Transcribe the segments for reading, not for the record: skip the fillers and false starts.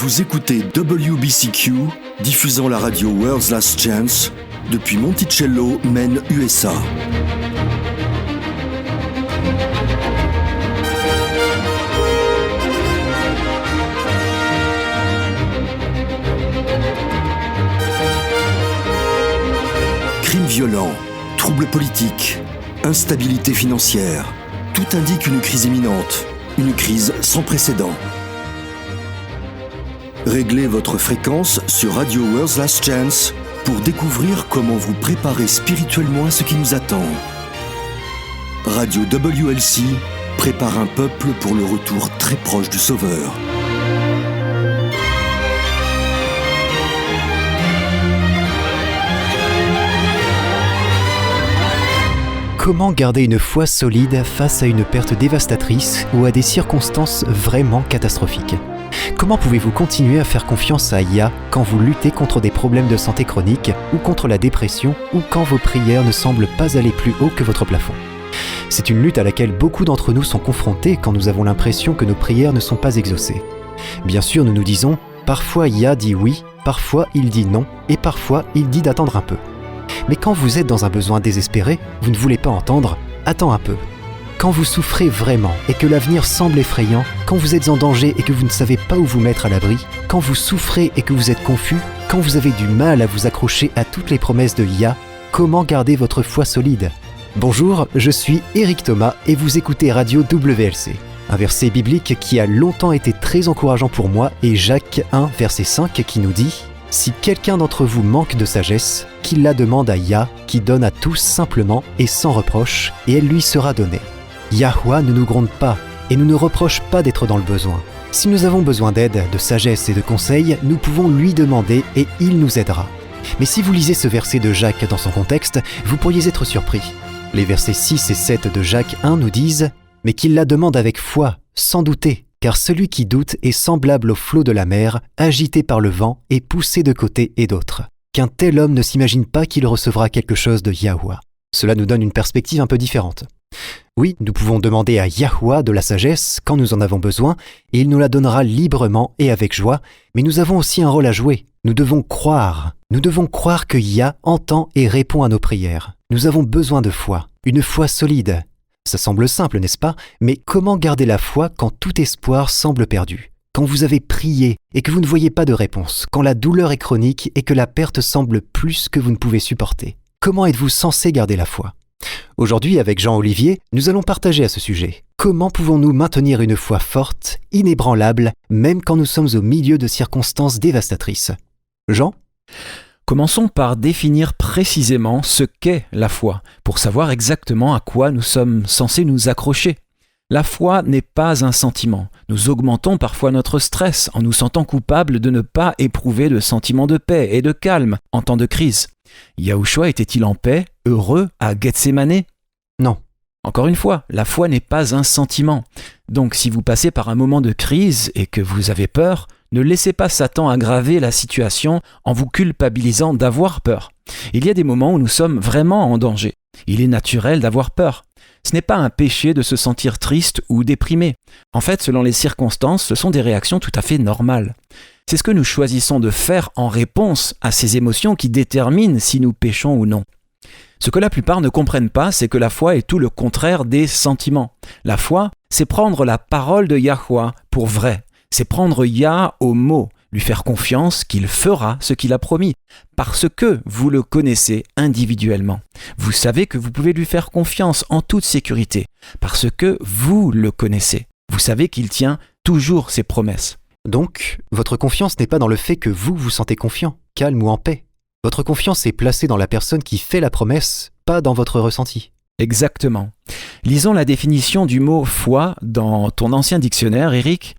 Vous écoutez WBCQ, diffusant la radio World's Last Chance depuis Monticello, Maine, USA. Crimes violents, troubles politiques, instabilité financière, tout indique une crise imminente, une crise sans précédent. Réglez votre fréquence sur Radio World's Last Chance pour découvrir comment vous préparer spirituellement à ce qui nous attend. Radio WLC prépare un peuple pour le retour très proche du Sauveur. Comment garder une foi solide face à une perte dévastatrice ou à des circonstances vraiment catastrophiques ? Comment pouvez-vous continuer à faire confiance à Yah quand vous luttez contre des problèmes de santé chroniques ou contre la dépression ou quand vos prières ne semblent pas aller plus haut que votre plafond ? C'est une lutte à laquelle beaucoup d'entre nous sont confrontés quand nous avons l'impression que nos prières ne sont pas exaucées. Bien sûr, nous nous disons, parfois Yah dit oui, parfois il dit non et parfois il dit d'attendre un peu. Mais quand vous êtes dans un besoin désespéré, vous ne voulez pas entendre « attends un peu ». Quand vous souffrez vraiment et que l'avenir semble effrayant, quand vous êtes en danger et que vous ne savez pas où vous mettre à l'abri, quand vous souffrez et que vous êtes confus, quand vous avez du mal à vous accrocher à toutes les promesses de Yah, comment garder votre foi solide ? Bonjour, je suis Éric Thomas et vous écoutez Radio WLC. Un verset biblique qui a longtemps été très encourageant pour moi est Jacques 1, verset 5 qui nous dit « Si quelqu'un d'entre vous manque de sagesse, qu'il la demande à Yah, qui donne à tous simplement et sans reproche, et elle lui sera donnée. » Yahuwah ne nous gronde pas et ne nous reproche pas d'être dans le besoin. Si nous avons besoin d'aide, de sagesse et de conseils, nous pouvons lui demander et il nous aidera. Mais si vous lisez ce verset de Jacques dans son contexte, vous pourriez être surpris. Les versets 6 et 7 de Jacques 1 nous disent « Mais qu'il la demande avec foi, sans douter, car celui qui doute est semblable au flot de la mer, agité par le vent et poussé de côté et d'autre. Qu'un tel homme ne s'imagine pas qu'il recevra quelque chose de Yahuwah. » Cela nous donne une perspective un peu différente. Oui, nous pouvons demander à Yahuwah de la sagesse quand nous en avons besoin, et il nous la donnera librement et avec joie, mais nous avons aussi un rôle à jouer. Nous devons croire que Yah entend et répond à nos prières. Nous avons besoin de foi, une foi solide. Ça semble simple, n'est-ce pas ? Mais comment garder la foi quand tout espoir semble perdu ? Quand vous avez prié et que vous ne voyez pas de réponse, quand la douleur est chronique et que la perte semble plus que vous ne pouvez supporter. Comment êtes-vous censé garder la foi ? Aujourd'hui, avec Jean-Olivier, nous allons partager à ce sujet. Comment pouvons-nous maintenir une foi forte, inébranlable, même quand nous sommes au milieu de circonstances dévastatrices ? Jean ? Commençons par définir précisément ce qu'est la foi, pour savoir exactement à quoi nous sommes censés nous accrocher. La foi n'est pas un sentiment. Nous augmentons parfois notre stress en nous sentant coupables de ne pas éprouver de sentiment de paix et de calme en temps de crise. Yahushua était-il en paix, heureux, à Gethsémané ? Non. Encore une fois, la foi n'est pas un sentiment. Donc si vous passez par un moment de crise et que vous avez peur, ne laissez pas Satan aggraver la situation en vous culpabilisant d'avoir peur. Il y a des moments où nous sommes vraiment en danger. Il est naturel d'avoir peur. Ce n'est pas un péché de se sentir triste ou déprimé. En fait, selon les circonstances, ce sont des réactions tout à fait normales. C'est ce que nous choisissons de faire en réponse à ces émotions qui déterminent si nous péchons ou non. Ce que la plupart ne comprennent pas, c'est que la foi est tout le contraire des sentiments. La foi, c'est prendre la parole de Yahuwah pour vrai. C'est prendre Yah au mot, lui faire confiance qu'il fera ce qu'il a promis, parce que vous le connaissez individuellement. Vous savez que vous pouvez lui faire confiance en toute sécurité, parce que vous le connaissez. Vous savez qu'il tient toujours ses promesses. Donc, votre confiance n'est pas dans le fait que vous vous sentez confiant, calme ou en paix. Votre confiance est placée dans la personne qui fait la promesse, pas dans votre ressenti. Exactement. Lisons la définition du mot « foi » dans ton ancien dictionnaire, Éric.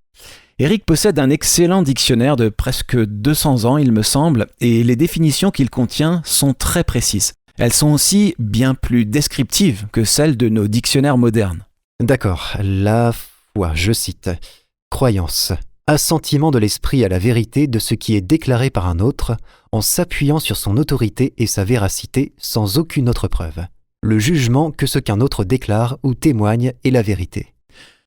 Éric possède un excellent dictionnaire de presque 200 ans, il me semble, et les définitions qu'il contient sont très précises. Elles sont aussi bien plus descriptives que celles de nos dictionnaires modernes. D'accord, la foi, je cite, « croyance ». Assentiment de l'esprit à la vérité de ce qui est déclaré par un autre, en s'appuyant sur son autorité et sa véracité sans aucune autre preuve. Le jugement que ce qu'un autre déclare ou témoigne est la vérité.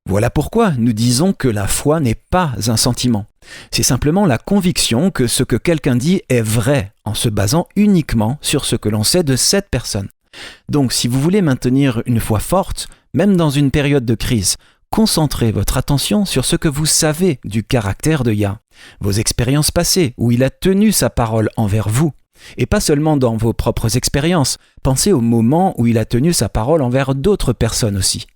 Voilà pourquoi nous disons que la foi n'est pas un sentiment. C'est simplement la conviction que ce que quelqu'un dit est vrai en se basant uniquement sur ce que l'on sait de cette personne. Donc si vous voulez maintenir une foi forte, même dans une période de crise, concentrez votre attention sur ce que vous savez du caractère de Yah, vos expériences passées où il a tenu sa parole envers vous. Et pas seulement dans vos propres expériences, pensez au moment où il a tenu sa parole envers d'autres personnes aussi.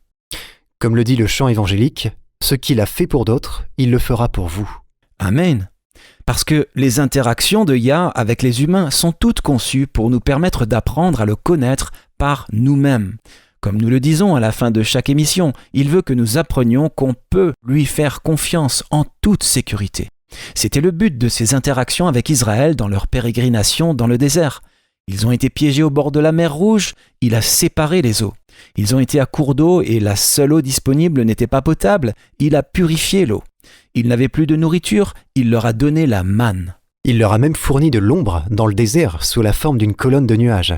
Comme le dit le chant évangélique, ce qu'il a fait pour d'autres, il le fera pour vous. Amen. Parce que les interactions de Yah avec les humains sont toutes conçues pour nous permettre d'apprendre à le connaître par nous-mêmes. Comme nous le disons à la fin de chaque émission, il veut que nous apprenions qu'on peut lui faire confiance en toute sécurité. C'était le but de ces interactions avec Israël dans leur pérégrination dans le désert. Ils ont été piégés au bord de la mer Rouge, il a séparé les eaux. Ils ont été à court d'eau et la seule eau disponible n'était pas potable, il a purifié l'eau. Ils n'avaient plus de nourriture, il leur a donné la manne. Il leur a même fourni de l'ombre dans le désert sous la forme d'une colonne de nuages.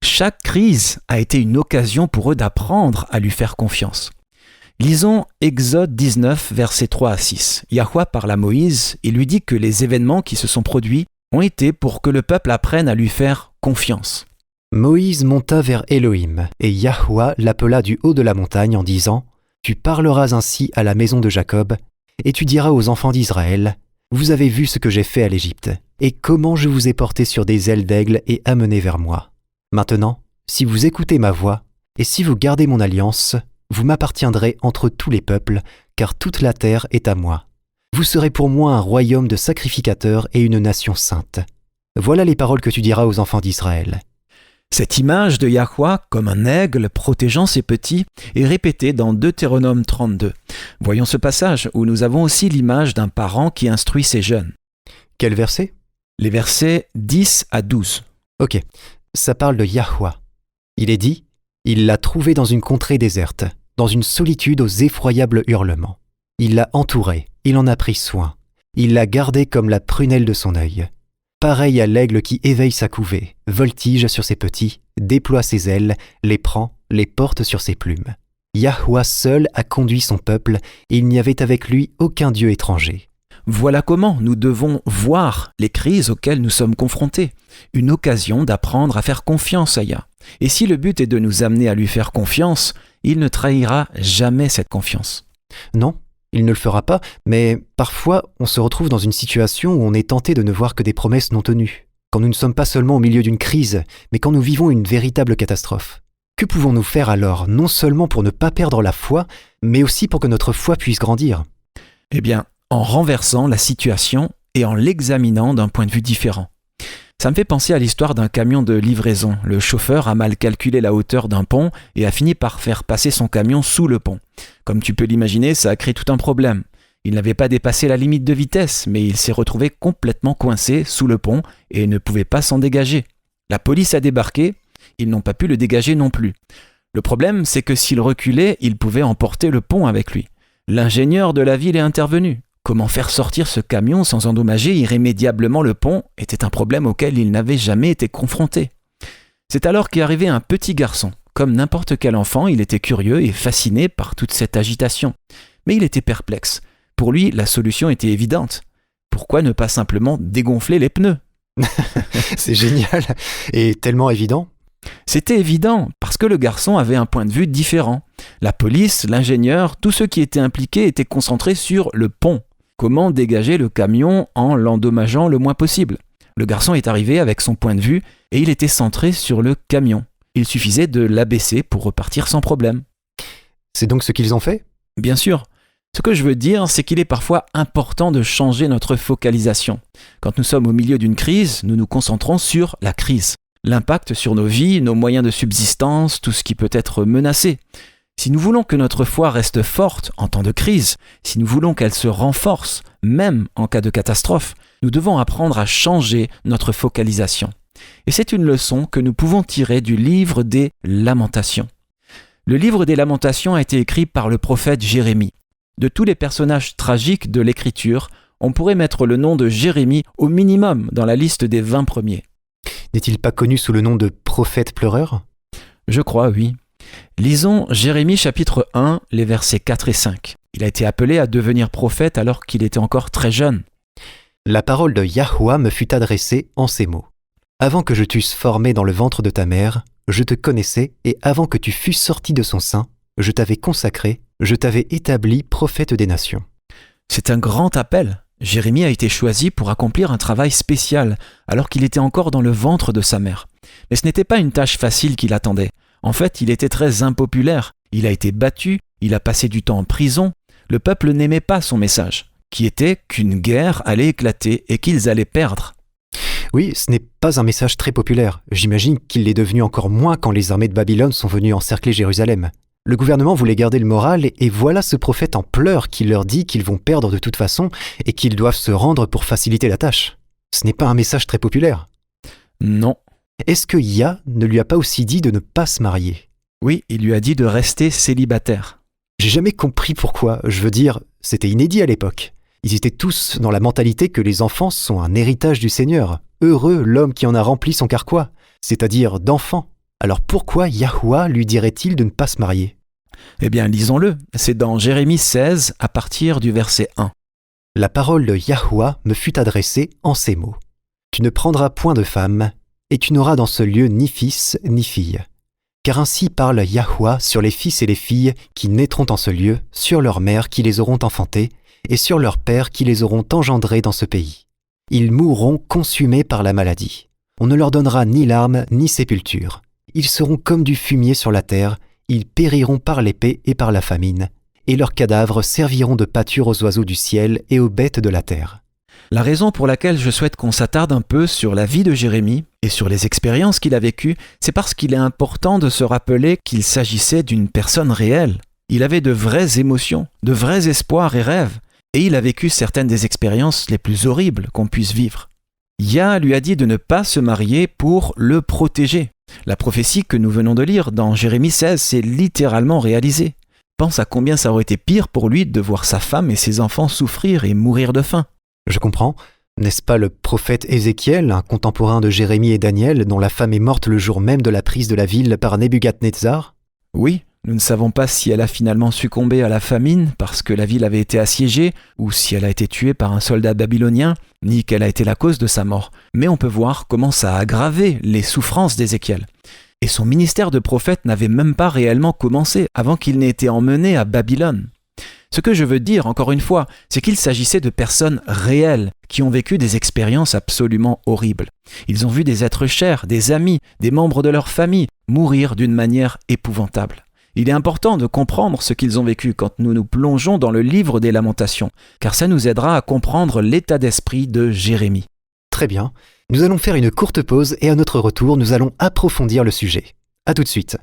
Chaque crise a été une occasion pour eux d'apprendre à lui faire confiance. Lisons Exode 19, versets 3 à 6. Yahweh parle à Moïse et lui dit que les événements qui se sont produits ont été pour que le peuple apprenne à lui faire confiance. Moïse monta vers Élohim, et Yahweh l'appela du haut de la montagne en disant « Tu parleras ainsi à la maison de Jacob, et tu diras aux enfants d'Israël, vous avez vu ce que j'ai fait à l'Égypte, et comment je vous ai porté sur des ailes d'aigle et amené vers moi. Maintenant, si vous écoutez ma voix, et si vous gardez mon alliance, vous m'appartiendrez entre tous les peuples, car toute la terre est à moi. Vous serez pour moi un royaume de sacrificateurs et une nation sainte. Voilà les paroles que tu diras aux enfants d'Israël. » Cette image de Yahweh comme un aigle protégeant ses petits est répétée dans Deutéronome 32. Voyons ce passage où nous avons aussi l'image d'un parent qui instruit ses jeunes. Quel verset ? Les versets 10 à 12. Ok, ça parle de Yahweh. Il est dit, il l'a trouvé dans une contrée déserte, dans une solitude aux effroyables hurlements. Il l'a entouré, il en a pris soin. Il l'a gardé comme la prunelle de son œil. Pareil à l'aigle qui éveille sa couvée, voltige sur ses petits, déploie ses ailes, les prend, les porte sur ses plumes. Yahweh seul a conduit son peuple, et il n'y avait avec lui aucun dieu étranger. Voilà comment nous devons voir les crises auxquelles nous sommes confrontés. Une occasion d'apprendre à faire confiance à Yah. Et si le but est de nous amener à lui faire confiance, il ne trahira jamais cette confiance. Non, il ne le fera pas, mais parfois on se retrouve dans une situation où on est tenté de ne voir que des promesses non tenues. Quand nous ne sommes pas seulement au milieu d'une crise, mais quand nous vivons une véritable catastrophe. Que pouvons-nous faire alors, non seulement pour ne pas perdre la foi, mais aussi pour que notre foi puisse grandir ? Eh bien, en renversant la situation et en l'examinant d'un point de vue différent. Ça me fait penser à l'histoire d'un camion de livraison. Le chauffeur a mal calculé la hauteur d'un pont et a fini par faire passer son camion sous le pont. Comme tu peux l'imaginer, ça a créé tout un problème. Il n'avait pas dépassé la limite de vitesse, mais il s'est retrouvé complètement coincé sous le pont et ne pouvait pas s'en dégager. La police a débarqué, ils n'ont pas pu le dégager non plus. Le problème, c'est que s'il reculait, il pouvait emporter le pont avec lui. L'ingénieur de la ville est intervenu. Comment faire sortir ce camion sans endommager irrémédiablement le pont était un problème auquel il n'avait jamais été confronté. C'est alors qu'est arrivé un petit garçon. Comme n'importe quel enfant, il était curieux et fasciné par toute cette agitation. Mais il était perplexe. Pour lui, la solution était évidente. Pourquoi ne pas simplement dégonfler les pneus ? C'est génial et tellement évident. C'était évident, parce que le garçon avait un point de vue différent. La police, l'ingénieur, tous ceux qui étaient impliqués étaient concentrés sur le pont. Comment dégager le camion en l'endommageant le moins possible ? Le garçon est arrivé avec son point de vue et il était centré sur le camion. Il suffisait de l'abaisser pour repartir sans problème. C'est donc ce qu'ils ont fait ? Bien sûr. Ce que je veux dire, c'est qu'il est parfois important de changer notre focalisation. Quand nous sommes au milieu d'une crise, nous nous concentrons sur la crise. L'impact sur nos vies, nos moyens de subsistance, tout ce qui peut être menacé. Si nous voulons que notre foi reste forte en temps de crise, si nous voulons qu'elle se renforce, même en cas de catastrophe, nous devons apprendre à changer notre focalisation. Et c'est une leçon que nous pouvons tirer du livre des Lamentations. Le livre des Lamentations a été écrit par le prophète Jérémie. De tous les personnages tragiques de l'Écriture, on pourrait mettre le nom de Jérémie au minimum dans la liste des 20 premiers. N'est-il pas connu sous le nom de prophète pleureur ? Je crois, oui. Lisons Jérémie chapitre 1, les versets 4 et 5. Il a été appelé à devenir prophète alors qu'il était encore très jeune. La parole de Yahuwah me fut adressée en ces mots. Avant que je t'eusse formé dans le ventre de ta mère, je te connaissais, et avant que tu fusses sorti de son sein, je t'avais consacré, je t'avais établi prophète des nations. C'est un grand appel. Jérémie a été choisi pour accomplir un travail spécial alors qu'il était encore dans le ventre de sa mère. Mais ce n'était pas une tâche facile qui l'attendait. En fait, il était très impopulaire. Il a été battu, il a passé du temps en prison. Le peuple n'aimait pas son message, qui était qu'une guerre allait éclater et qu'ils allaient perdre. Oui, ce n'est pas un message très populaire. J'imagine qu'il l'est devenu encore moins quand les armées de Babylone sont venues encercler Jérusalem. Le gouvernement voulait garder le moral et voilà ce prophète en pleurs qui leur dit qu'ils vont perdre de toute façon et qu'ils doivent se rendre pour faciliter la tâche. Ce n'est pas un message très populaire. Non. Est-ce que Yah ne lui a pas aussi dit de ne pas se marier ? Oui, il lui a dit de rester célibataire. J'ai jamais compris pourquoi. Je veux dire, c'était inédit à l'époque. Ils étaient tous dans la mentalité que les enfants sont un héritage du Seigneur. Heureux l'homme qui en a rempli son carquois, c'est-à-dire d'enfants. Alors pourquoi Yahuwah lui dirait-il de ne pas se marier ? Eh bien, lisons-le. C'est dans Jérémie 16, à partir du verset 1. La parole de Yahuwah me fut adressée en ces mots. Tu ne prendras point de femme, et tu n'auras dans ce lieu ni fils ni fille. Car ainsi parle Yahuwah sur les fils et les filles qui naîtront en ce lieu, sur leurs mères qui les auront enfantés, et sur leurs pères qui les auront engendrés dans ce pays. Ils mourront consumés par la maladie. On ne leur donnera ni larmes ni sépulture. Ils seront comme du fumier sur la terre, ils périront par l'épée et par la famine, et leurs cadavres serviront de pâture aux oiseaux du ciel et aux bêtes de la terre. La raison pour laquelle je souhaite qu'on s'attarde un peu sur la vie de Jérémie et sur les expériences qu'il a vécues, c'est parce qu'il est important de se rappeler qu'il s'agissait d'une personne réelle. Il avait de vraies émotions, de vrais espoirs et rêves, et il a vécu certaines des expériences les plus horribles qu'on puisse vivre. Yah lui a dit de ne pas se marier pour le protéger. La prophétie que nous venons de lire dans Jérémie 16 s'est littéralement réalisée. Pense à combien ça aurait été pire pour lui de voir sa femme et ses enfants souffrir et mourir de faim. Je comprends. N'est-ce pas le prophète Ézéchiel, un contemporain de Jérémie et Daniel, dont la femme est morte le jour même de la prise de la ville par Nebuchadnezzar ? Oui, nous ne savons pas si elle a finalement succombé à la famine parce que la ville avait été assiégée ou si elle a été tuée par un soldat babylonien, ni quelle a été la cause de sa mort. Mais on peut voir comment ça a aggravé les souffrances d'Ézéchiel. Et son ministère de prophète n'avait même pas réellement commencé avant qu'il n'ait été emmené à Babylone. Ce que je veux dire, encore une fois, c'est qu'il s'agissait de personnes réelles qui ont vécu des expériences absolument horribles. Ils ont vu des êtres chers, des amis, des membres de leur famille mourir d'une manière épouvantable. Il est important de comprendre ce qu'ils ont vécu quand nous nous plongeons dans le livre des Lamentations, car ça nous aidera à comprendre l'état d'esprit de Jérémie. Très bien. Nous allons faire une courte pause et à notre retour, nous allons approfondir le sujet. À tout de suite.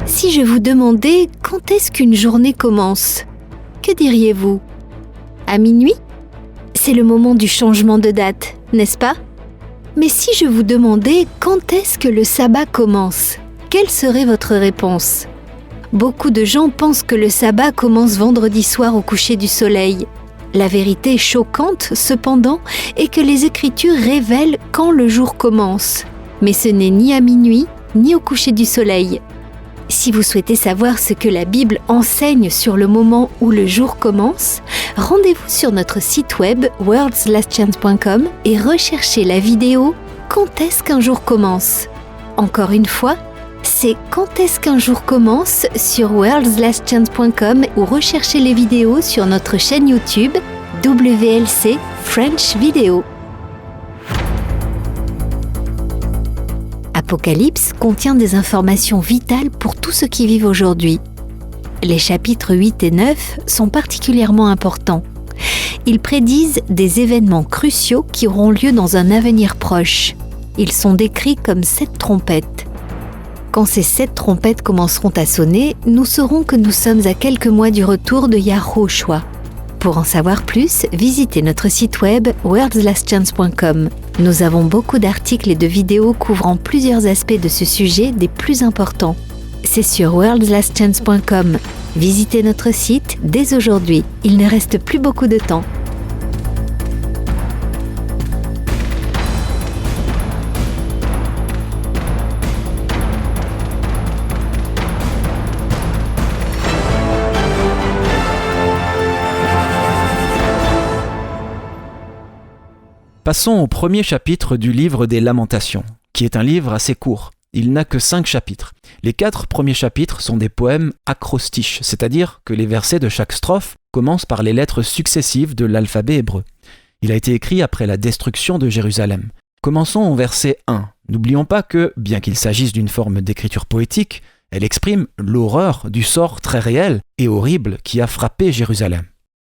Si je vous demandais quand est-ce qu'une journée commence, que diriez-vous ? À minuit ? C'est le moment du changement de date, n'est-ce pas ? Mais si je vous demandais quand est-ce que le sabbat commence, quelle serait votre réponse ? Beaucoup de gens pensent que le sabbat commence vendredi soir au coucher du soleil. La vérité choquante, cependant, est que les Écritures révèlent quand le jour commence. Mais ce n'est ni à minuit, ni au coucher du soleil. Si vous souhaitez savoir ce que la Bible enseigne sur le moment où le jour commence, rendez-vous sur notre site web worldslastchance.com et recherchez la vidéo « Quand est-ce qu'un jour commence ?» Encore une fois, c'est « Quand est-ce qu'un jour commence ?» sur worldslastchance.com ou recherchez les vidéos sur notre chaîne YouTube WLC French Video. Apocalypse contient des informations vitales pour tous ceux qui vivent aujourd'hui. Les chapitres 8 et 9 sont particulièrement importants. Ils prédisent des événements cruciaux qui auront lieu dans un avenir proche. Ils sont décrits comme 7 trompettes. Quand ces 7 trompettes commenceront à sonner, nous saurons que nous sommes à quelques mois du retour de Yahushua. Pour en savoir plus, visitez notre site web worldslastchance.com. Nous avons beaucoup d'articles et de vidéos couvrant plusieurs aspects de ce sujet des plus importants. C'est sur worldslastchance.com. Visitez notre site dès aujourd'hui. Il ne reste plus beaucoup de temps. Passons au premier chapitre du livre des Lamentations, qui est un livre assez court. Il n'a que 5 chapitres. Les 4 premiers chapitres sont des poèmes acrostiches, c'est-à-dire que les versets de chaque strophe commencent par les lettres successives de l'alphabet hébreu. Il a été écrit après la destruction de Jérusalem. Commençons au verset 1. N'oublions pas que, bien qu'il s'agisse d'une forme d'écriture poétique, elle exprime l'horreur du sort très réel et horrible qui a frappé Jérusalem.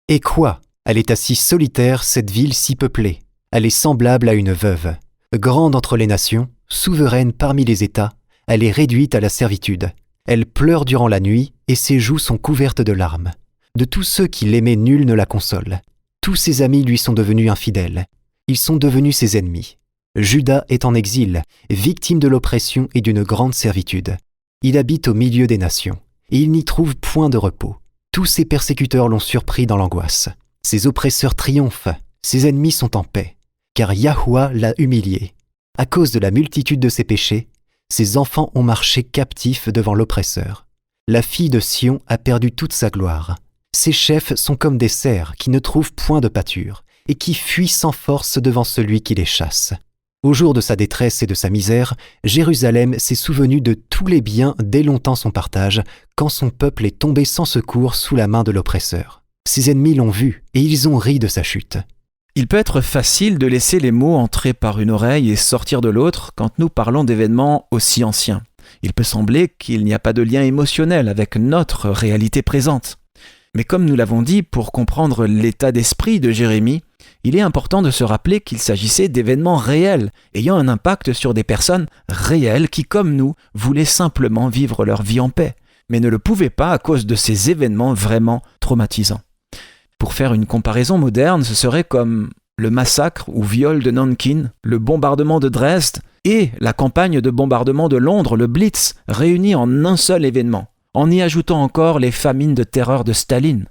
Et quoi ? Elle est assise solitaire, cette ville si peuplée. Elle est semblable à une veuve. Grande entre les nations, souveraine parmi les États, elle est réduite à la servitude. Elle pleure durant la nuit et ses joues sont couvertes de larmes. De tous ceux qui l'aimaient, nul ne la console. Tous ses amis lui sont devenus infidèles. Ils sont devenus ses ennemis. Juda est en exil, victime de l'oppression et d'une grande servitude. Il habite au milieu des nations, et il n'y trouve point de repos. Tous ses persécuteurs l'ont surpris dans l'angoisse. Ses oppresseurs triomphent, ses ennemis sont en paix, car Yahuwah l'a humilié. À cause de la multitude de ses péchés, ses enfants ont marché captifs devant l'oppresseur. La fille de Sion a perdu toute sa gloire. Ses chefs sont comme des cerfs qui ne trouvent point de pâture, et qui fuient sans force devant celui qui les chasse. Au jour de sa détresse et de sa misère, Jérusalem s'est souvenu de tous les biens dès longtemps son partage, quand son peuple est tombé sans secours sous la main de l'oppresseur. Ses ennemis l'ont vu, et ils ont ri de sa chute. Il peut être facile de laisser les mots entrer par une oreille et sortir de l'autre quand nous parlons d'événements aussi anciens. Il peut sembler qu'il n'y a pas de lien émotionnel avec notre réalité présente. Mais comme nous l'avons dit, pour comprendre l'état d'esprit de Jérémie, il est important de se rappeler qu'il s'agissait d'événements réels, ayant un impact sur des personnes réelles qui, comme nous, voulaient simplement vivre leur vie en paix, mais ne le pouvaient pas à cause de ces événements vraiment traumatisants. Pour faire une comparaison moderne, ce serait comme le massacre ou viol de Nankin, le bombardement de Dresde et la campagne de bombardement de Londres, le Blitz, réunis en un seul événement, en y ajoutant encore les famines de terreur de Staline.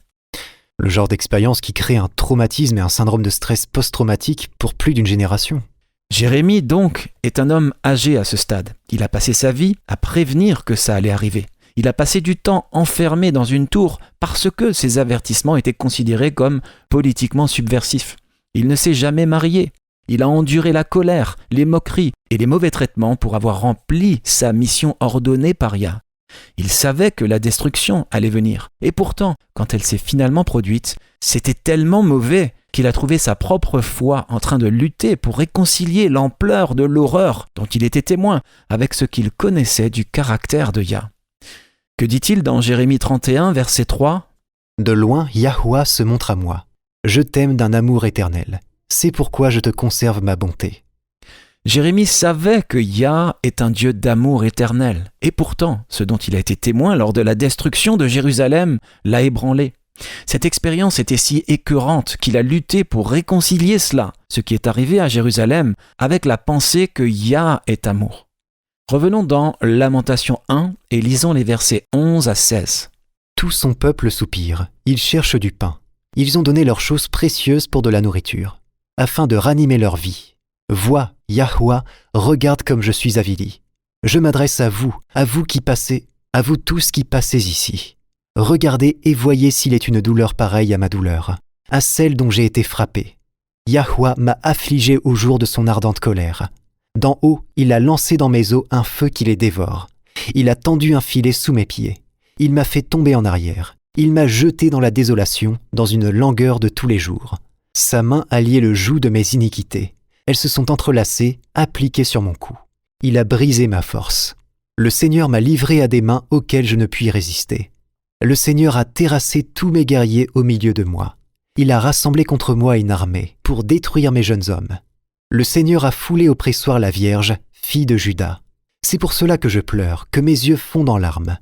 Le genre d'expérience qui crée un traumatisme et un syndrome de stress post-traumatique pour plus d'une génération. Jérémie, donc, est un homme âgé à ce stade. Il a passé sa vie à prévenir que ça allait arriver. Il a passé du temps enfermé dans une tour parce que ses avertissements étaient considérés comme politiquement subversifs. Il ne s'est jamais marié. Il a enduré la colère, les moqueries et les mauvais traitements pour avoir rempli sa mission ordonnée par Yah. Il savait que la destruction allait venir. Et pourtant, quand elle s'est finalement produite, c'était tellement mauvais qu'il a trouvé sa propre foi en train de lutter pour réconcilier l'ampleur de l'horreur dont il était témoin avec ce qu'il connaissait du caractère de Yah. Que dit-il dans Jérémie 31, verset 3 ? De loin, Yahuwah se montre à moi. Je t'aime d'un amour éternel. C'est pourquoi je te conserve ma bonté. Jérémie savait que Yah est un Dieu d'amour éternel. Et pourtant, ce dont il a été témoin lors de la destruction de Jérusalem l'a ébranlé. Cette expérience était si écœurante qu'il a lutté pour réconcilier cela, ce qui est arrivé à Jérusalem, avec la pensée que Yah est amour. Revenons dans Lamentation 1 et lisons les versets 11 à 16. Tout son peuple soupire, ils cherchent du pain. Ils ont donné leurs choses précieuses pour de la nourriture, afin de ranimer leur vie. Vois, Yahuwah, regarde comme je suis avili. Je m'adresse à vous qui passez, à vous tous qui passez ici. Regardez et voyez s'il est une douleur pareille à ma douleur, à celle dont j'ai été frappé. Yahuwah m'a affligé au jour de son ardente colère. D'en haut, il a lancé dans mes os un feu qui les dévore. Il a tendu un filet sous mes pieds. Il m'a fait tomber en arrière. Il m'a jeté dans la désolation, dans une langueur de tous les jours. Sa main a lié le joug de mes iniquités. Elles se sont entrelacées, appliquées sur mon cou. Il a brisé ma force. Le Seigneur m'a livré à des mains auxquelles je ne puis résister. Le Seigneur a terrassé tous mes guerriers au milieu de moi. Il a rassemblé contre moi une armée pour détruire mes jeunes hommes. Le Seigneur a foulé au pressoir la Vierge, fille de Juda. C'est pour cela que je pleure, que mes yeux fondent en larmes.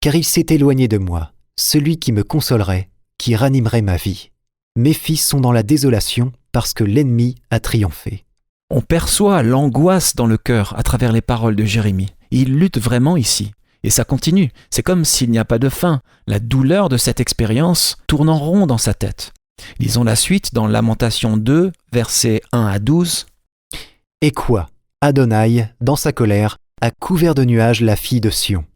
Car il s'est éloigné de moi, celui qui me consolerait, qui ranimerait ma vie. Mes fils sont dans la désolation parce que l'ennemi a triomphé. On perçoit l'angoisse dans le cœur à travers les paroles de Jérémie. Il lutte vraiment ici. Et ça continue. C'est comme s'il n'y a pas de fin. La douleur de cette expérience tourne en rond dans sa tête. Lisons la suite dans Lamentation 2, versets 1 à 12. « Et quoi ? Adonai, dans sa colère, a couvert de nuages la fille de Sion.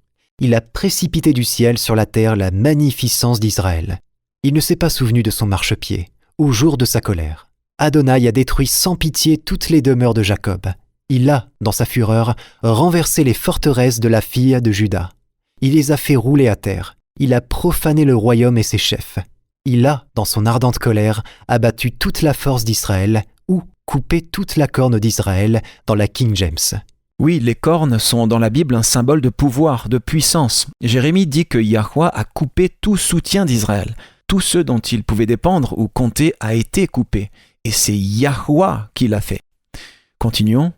Il a précipité du ciel sur la terre la magnificence d'Israël. Il ne s'est pas souvenu de son marchepied, au jour de sa colère. Adonai a détruit sans pitié toutes les demeures de Jacob. Il a, dans sa fureur, renversé les forteresses de la fille de Juda. Il les a fait rouler à terre. Il a profané le royaume et ses chefs. Il a, dans son ardente colère, abattu toute la force d'Israël ou coupé toute la corne d'Israël dans la King James. Oui, les cornes sont dans la Bible un symbole de pouvoir, de puissance. Jérémie dit que Yahweh a coupé tout soutien d'Israël. Tout ce dont il pouvait dépendre ou compter a été coupé. Et c'est Yahweh qui l'a fait. Continuons.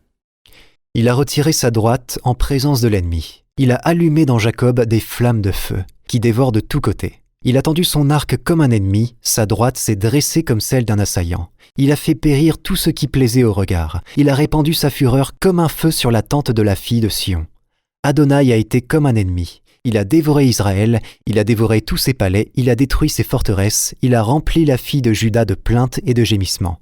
Il a retiré sa droite en présence de l'ennemi. Il a allumé dans Jacob des flammes de feu qui dévorent de tous côtés. Il a tendu son arc comme un ennemi, sa droite s'est dressée comme celle d'un assaillant. Il a fait périr tout ce qui plaisait au regard. Il a répandu sa fureur comme un feu sur la tente de la fille de Sion. Adonai a été comme un ennemi. Il a dévoré Israël, il a dévoré tous ses palais, il a détruit ses forteresses, il a rempli la fille de Juda de plaintes et de gémissements.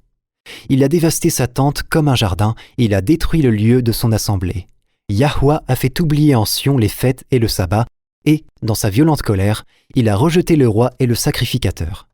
Il a dévasté sa tente comme un jardin, et il a détruit le lieu de son assemblée. Yahweh a fait oublier en Sion les fêtes et le sabbat, et, dans sa violente colère, il a rejeté le roi et le sacrificateur.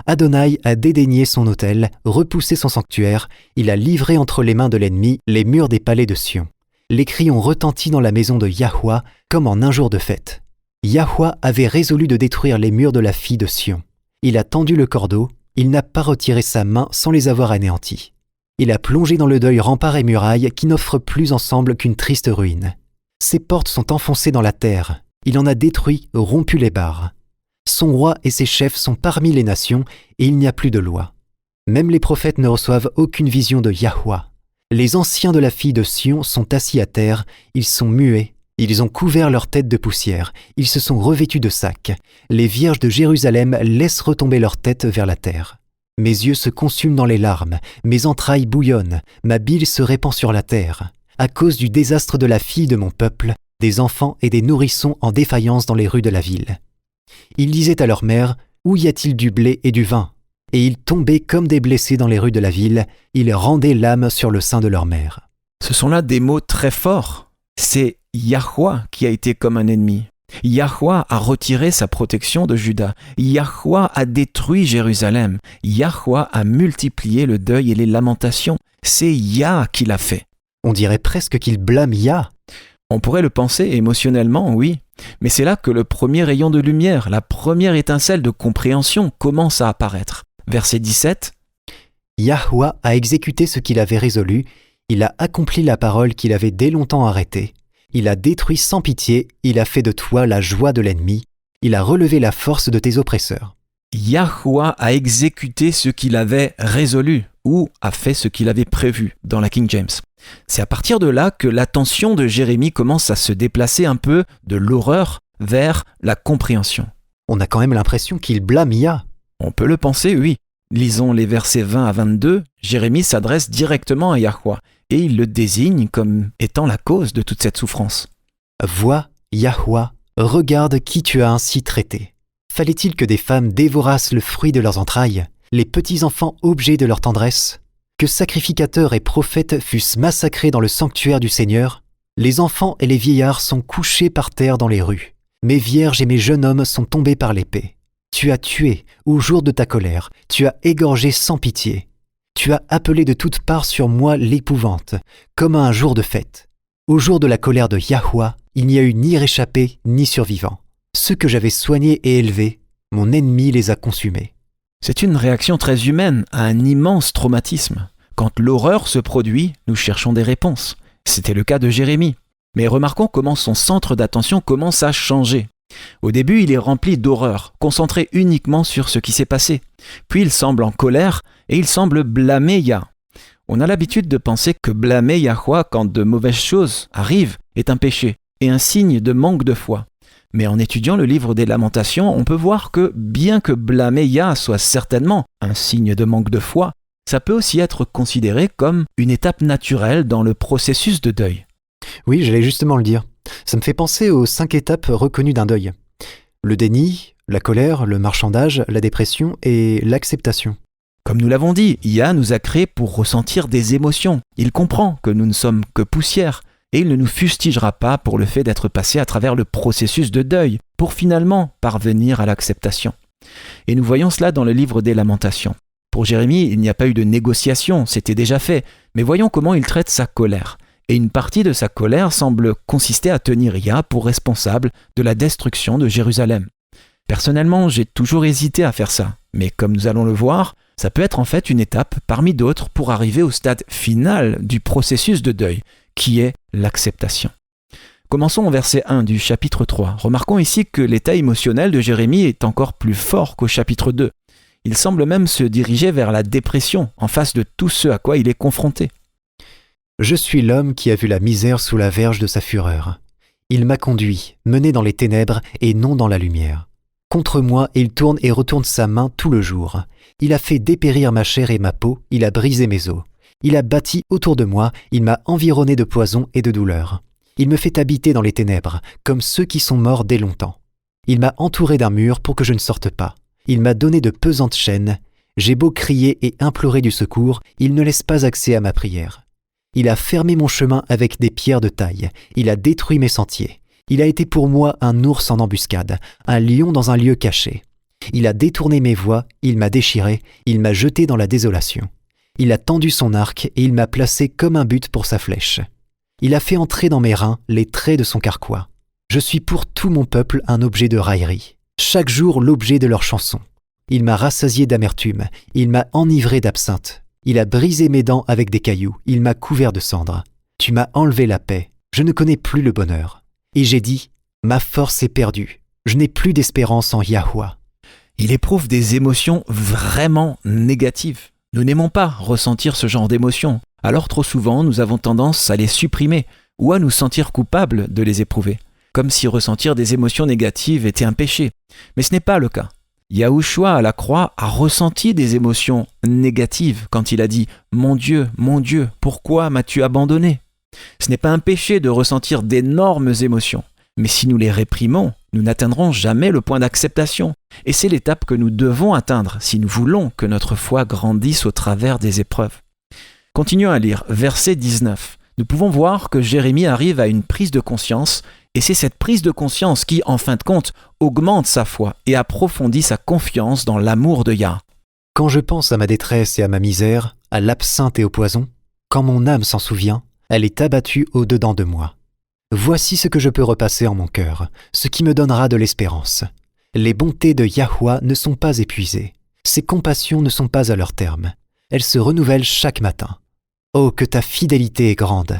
Adonai a dédaigné son autel, repoussé son sanctuaire, il a livré entre les mains de l'ennemi les murs des palais de Sion. Les cris ont retenti dans la maison de Yahweh comme en un jour de fête. Yahweh avait résolu de détruire les murs de la fille de Sion. Il a tendu le cordeau, il n'a pas retiré sa main sans les avoir anéantis. Il a plongé dans le deuil remparts et murailles qui n'offrent plus ensemble qu'une triste ruine. Ses portes sont enfoncées dans la terre, il en a détruit, rompu les barres. Son roi et ses chefs sont parmi les nations et il n'y a plus de loi. Même les prophètes ne reçoivent aucune vision de Yahweh. Les anciens de la fille de Sion sont assis à terre, ils sont muets, ils ont couvert leur tête de poussière, ils se sont revêtus de sacs. Les vierges de Jérusalem laissent retomber leur tête vers la terre. Mes yeux se consument dans les larmes, mes entrailles bouillonnent, ma bile se répand sur la terre. À cause du désastre de la fille de mon peuple, des enfants et des nourrissons en défaillance dans les rues de la ville. Ils disaient à leur mère, « Où y a-t-il du blé et du vin ?» Et ils tombaient comme des blessés dans les rues de la ville, ils rendaient l'âme sur le sein de leur mère. Ce sont là des mots très forts. C'est Yahweh qui a été comme un ennemi. Yahweh a retiré sa protection de Juda. Yahweh a détruit Jérusalem. Yahweh a multiplié le deuil et les lamentations. C'est Yah qui l'a fait. On dirait presque qu'il blâme Yah. On pourrait le penser émotionnellement, oui. Mais c'est là que le premier rayon de lumière, la première étincelle de compréhension commence à apparaître. Verset 17. Yahweh a exécuté ce qu'il avait résolu, il a accompli la parole qu'il avait dès longtemps arrêtée. Il a détruit sans pitié, il a fait de toi la joie de l'ennemi, il a relevé la force de tes oppresseurs. Yahweh a exécuté ce qu'il avait résolu, ou a fait ce qu'il avait prévu dans la King James. C'est à partir de là que l'attention de Jérémie commence à se déplacer un peu de l'horreur vers la compréhension. On a quand même l'impression qu'il blâme Yah. On peut le penser, oui. Lisons les versets 20 à 22. Jérémie s'adresse directement à Yahweh et il le désigne comme étant la cause de toute cette souffrance. Vois, Yahweh, regarde qui tu as ainsi traité. Fallait-il que des femmes dévorassent le fruit de leurs entrailles, les petits-enfants objets de leur tendresse? Que sacrificateurs et prophètes fussent massacrés dans le sanctuaire du Seigneur? Les enfants et les vieillards sont couchés par terre dans les rues. Mes vierges et mes jeunes hommes sont tombés par l'épée. Tu as tué au jour de ta colère, tu as égorgé sans pitié. Tu as appelé de toutes parts sur moi l'épouvante, comme à un jour de fête. Au jour de la colère de Yahweh, il n'y a eu ni réchappé ni survivant. Ceux que j'avais soignés et élevés, mon ennemi les a consumés. C'est une réaction très humaine à un immense traumatisme. Quand l'horreur se produit, nous cherchons des réponses. C'était le cas de Jérémie. Mais remarquons comment son centre d'attention commence à changer. Au début, il est rempli d'horreur, concentré uniquement sur ce qui s'est passé. Puis il semble en colère et il semble blâmer Yah. On a l'habitude de penser que blâmer Yahweh quand de mauvaises choses arrivent est un péché et un signe de manque de foi. Mais en étudiant le livre des Lamentations, on peut voir que bien que blâmer Yah soit certainement un signe de manque de foi, ça peut aussi être considéré comme une étape naturelle dans le processus de deuil. Oui, j'allais justement le dire. Ça me fait penser aux 5 étapes reconnues d'un deuil. Le déni, la colère, le marchandage, la dépression et l'acceptation. Comme nous l'avons dit, Yah nous a créés pour ressentir des émotions. Il comprend que nous ne sommes que poussière et il ne nous fustigera pas pour le fait d'être passé à travers le processus de deuil pour finalement parvenir à l'acceptation. Et nous voyons cela dans le livre des Lamentations. Pour Jérémie, il n'y a pas eu de négociation, c'était déjà fait. Mais voyons comment il traite sa colère. Et une partie de sa colère semble consister à tenir Yah pour responsable de la destruction de Jérusalem. Personnellement, j'ai toujours hésité à faire ça. Mais comme nous allons le voir, ça peut être en fait une étape parmi d'autres pour arriver au stade final du processus de deuil, qui est l'acceptation. Commençons au verset 1 du chapitre 3. Remarquons ici que l'état émotionnel de Jérémie est encore plus fort qu'au chapitre 2. Il semble même se diriger vers la dépression en face de tout ce à quoi il est confronté. « Je suis l'homme qui a vu la misère sous la verge de sa fureur. Il m'a conduit, mené dans les ténèbres et non dans la lumière. Contre moi, il tourne et retourne sa main tout le jour. Il a fait dépérir ma chair et ma peau, il a brisé mes os. Il a bâti autour de moi, il m'a environné de poison et de douleur. Il me fait habiter dans les ténèbres, comme ceux qui sont morts dès longtemps. Il m'a entouré d'un mur pour que je ne sorte pas. Il m'a donné de pesantes chaînes. J'ai beau crier et implorer du secours, il ne laisse pas accès à ma prière. Il a fermé mon chemin avec des pierres de taille. Il a détruit mes sentiers. Il a été pour moi un ours en embuscade, un lion dans un lieu caché. Il a détourné mes voies, il m'a déchiré, il m'a jeté dans la désolation. Il a tendu son arc et il m'a placé comme un but pour sa flèche. Il a fait entrer dans mes reins les traits de son carquois. Je suis pour tout mon peuple un objet de raillerie, chaque jour l'objet de leurs chansons. Il m'a rassasié d'amertume, il m'a enivré d'absinthe. Il a brisé mes dents avec des cailloux, il m'a couvert de cendres. Tu m'as enlevé la paix, je ne connais plus le bonheur. Et j'ai dit, ma force est perdue, je n'ai plus d'espérance en Yahweh. Il éprouve des émotions vraiment négatives. Nous n'aimons pas ressentir ce genre d'émotions. Alors trop souvent, nous avons tendance à les supprimer ou à nous sentir coupables de les éprouver, comme si ressentir des émotions négatives était un péché. Mais ce n'est pas le cas. Yahushua à la croix a ressenti des émotions négatives quand il a dit « Mon Dieu, pourquoi m'as-tu abandonné ?» Ce n'est pas un péché de ressentir d'énormes émotions, mais si nous les réprimons, nous n'atteindrons jamais le point d'acceptation. Et c'est l'étape que nous devons atteindre si nous voulons que notre foi grandisse au travers des épreuves. Continuons à lire, verset 19. Nous pouvons voir que Jérémie arrive à une prise de conscience, et c'est cette prise de conscience qui, en fin de compte, augmente sa foi et approfondit sa confiance dans l'amour de Yah. Quand je pense à ma détresse et à ma misère, à l'absinthe et au poison, quand mon âme s'en souvient, elle est abattue au-dedans de moi. Voici ce que je peux repasser en mon cœur, ce qui me donnera de l'espérance. Les bontés de Yahweh ne sont pas épuisées. Ses compassions ne sont pas à leur terme. Elles se renouvellent chaque matin. Oh, que ta fidélité est grande!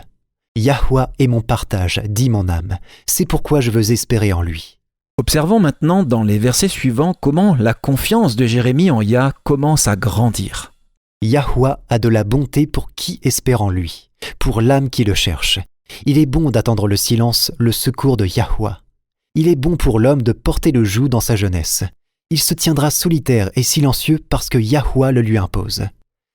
Yahweh est mon partage, dit mon âme. C'est pourquoi je veux espérer en lui. Observons maintenant dans les versets suivants comment la confiance de Jérémie en Yah commence à grandir. Yahweh a de la bonté pour qui espère en lui, pour l'âme qui le cherche. Il est bon d'attendre le silence, le secours de Yahweh. Il est bon pour l'homme de porter le joug dans sa jeunesse. Il se tiendra solitaire et silencieux parce que Yahweh le lui impose.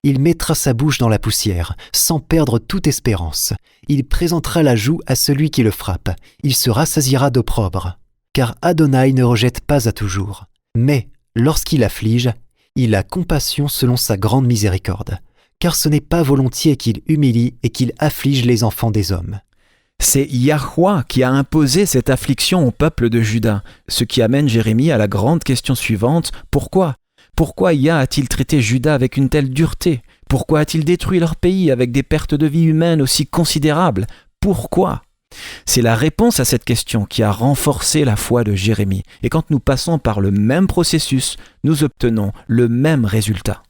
Il mettra sa bouche dans la poussière, sans perdre toute espérance. Il présentera la joue à celui qui le frappe. Il se rassasiera d'opprobre. Car Adonai ne rejette pas à toujours. Mais, lorsqu'il afflige, il a compassion selon sa grande miséricorde. Car ce n'est pas volontiers qu'il humilie et qu'il afflige les enfants des hommes. C'est Yahweh qui a imposé cette affliction au peuple de Juda, ce qui amène Jérémie à la grande question suivante, pourquoi ? Pourquoi Yah a-t-il traité Juda avec une telle dureté ? Pourquoi a-t-il détruit leur pays avec des pertes de vie humaines aussi considérables ? Pourquoi ? C'est la réponse à cette question qui a renforcé la foi de Jérémie. Et quand nous passons par le même processus, nous obtenons le même résultat.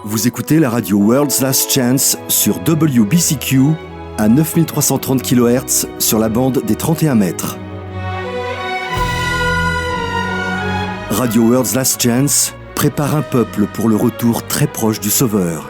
Vous écoutez la radio World's Last Chance sur WBCQ à 9330 kHz sur la bande des 31 mètres. Radio World's Last Chance prépare un peuple pour le retour très proche du Sauveur.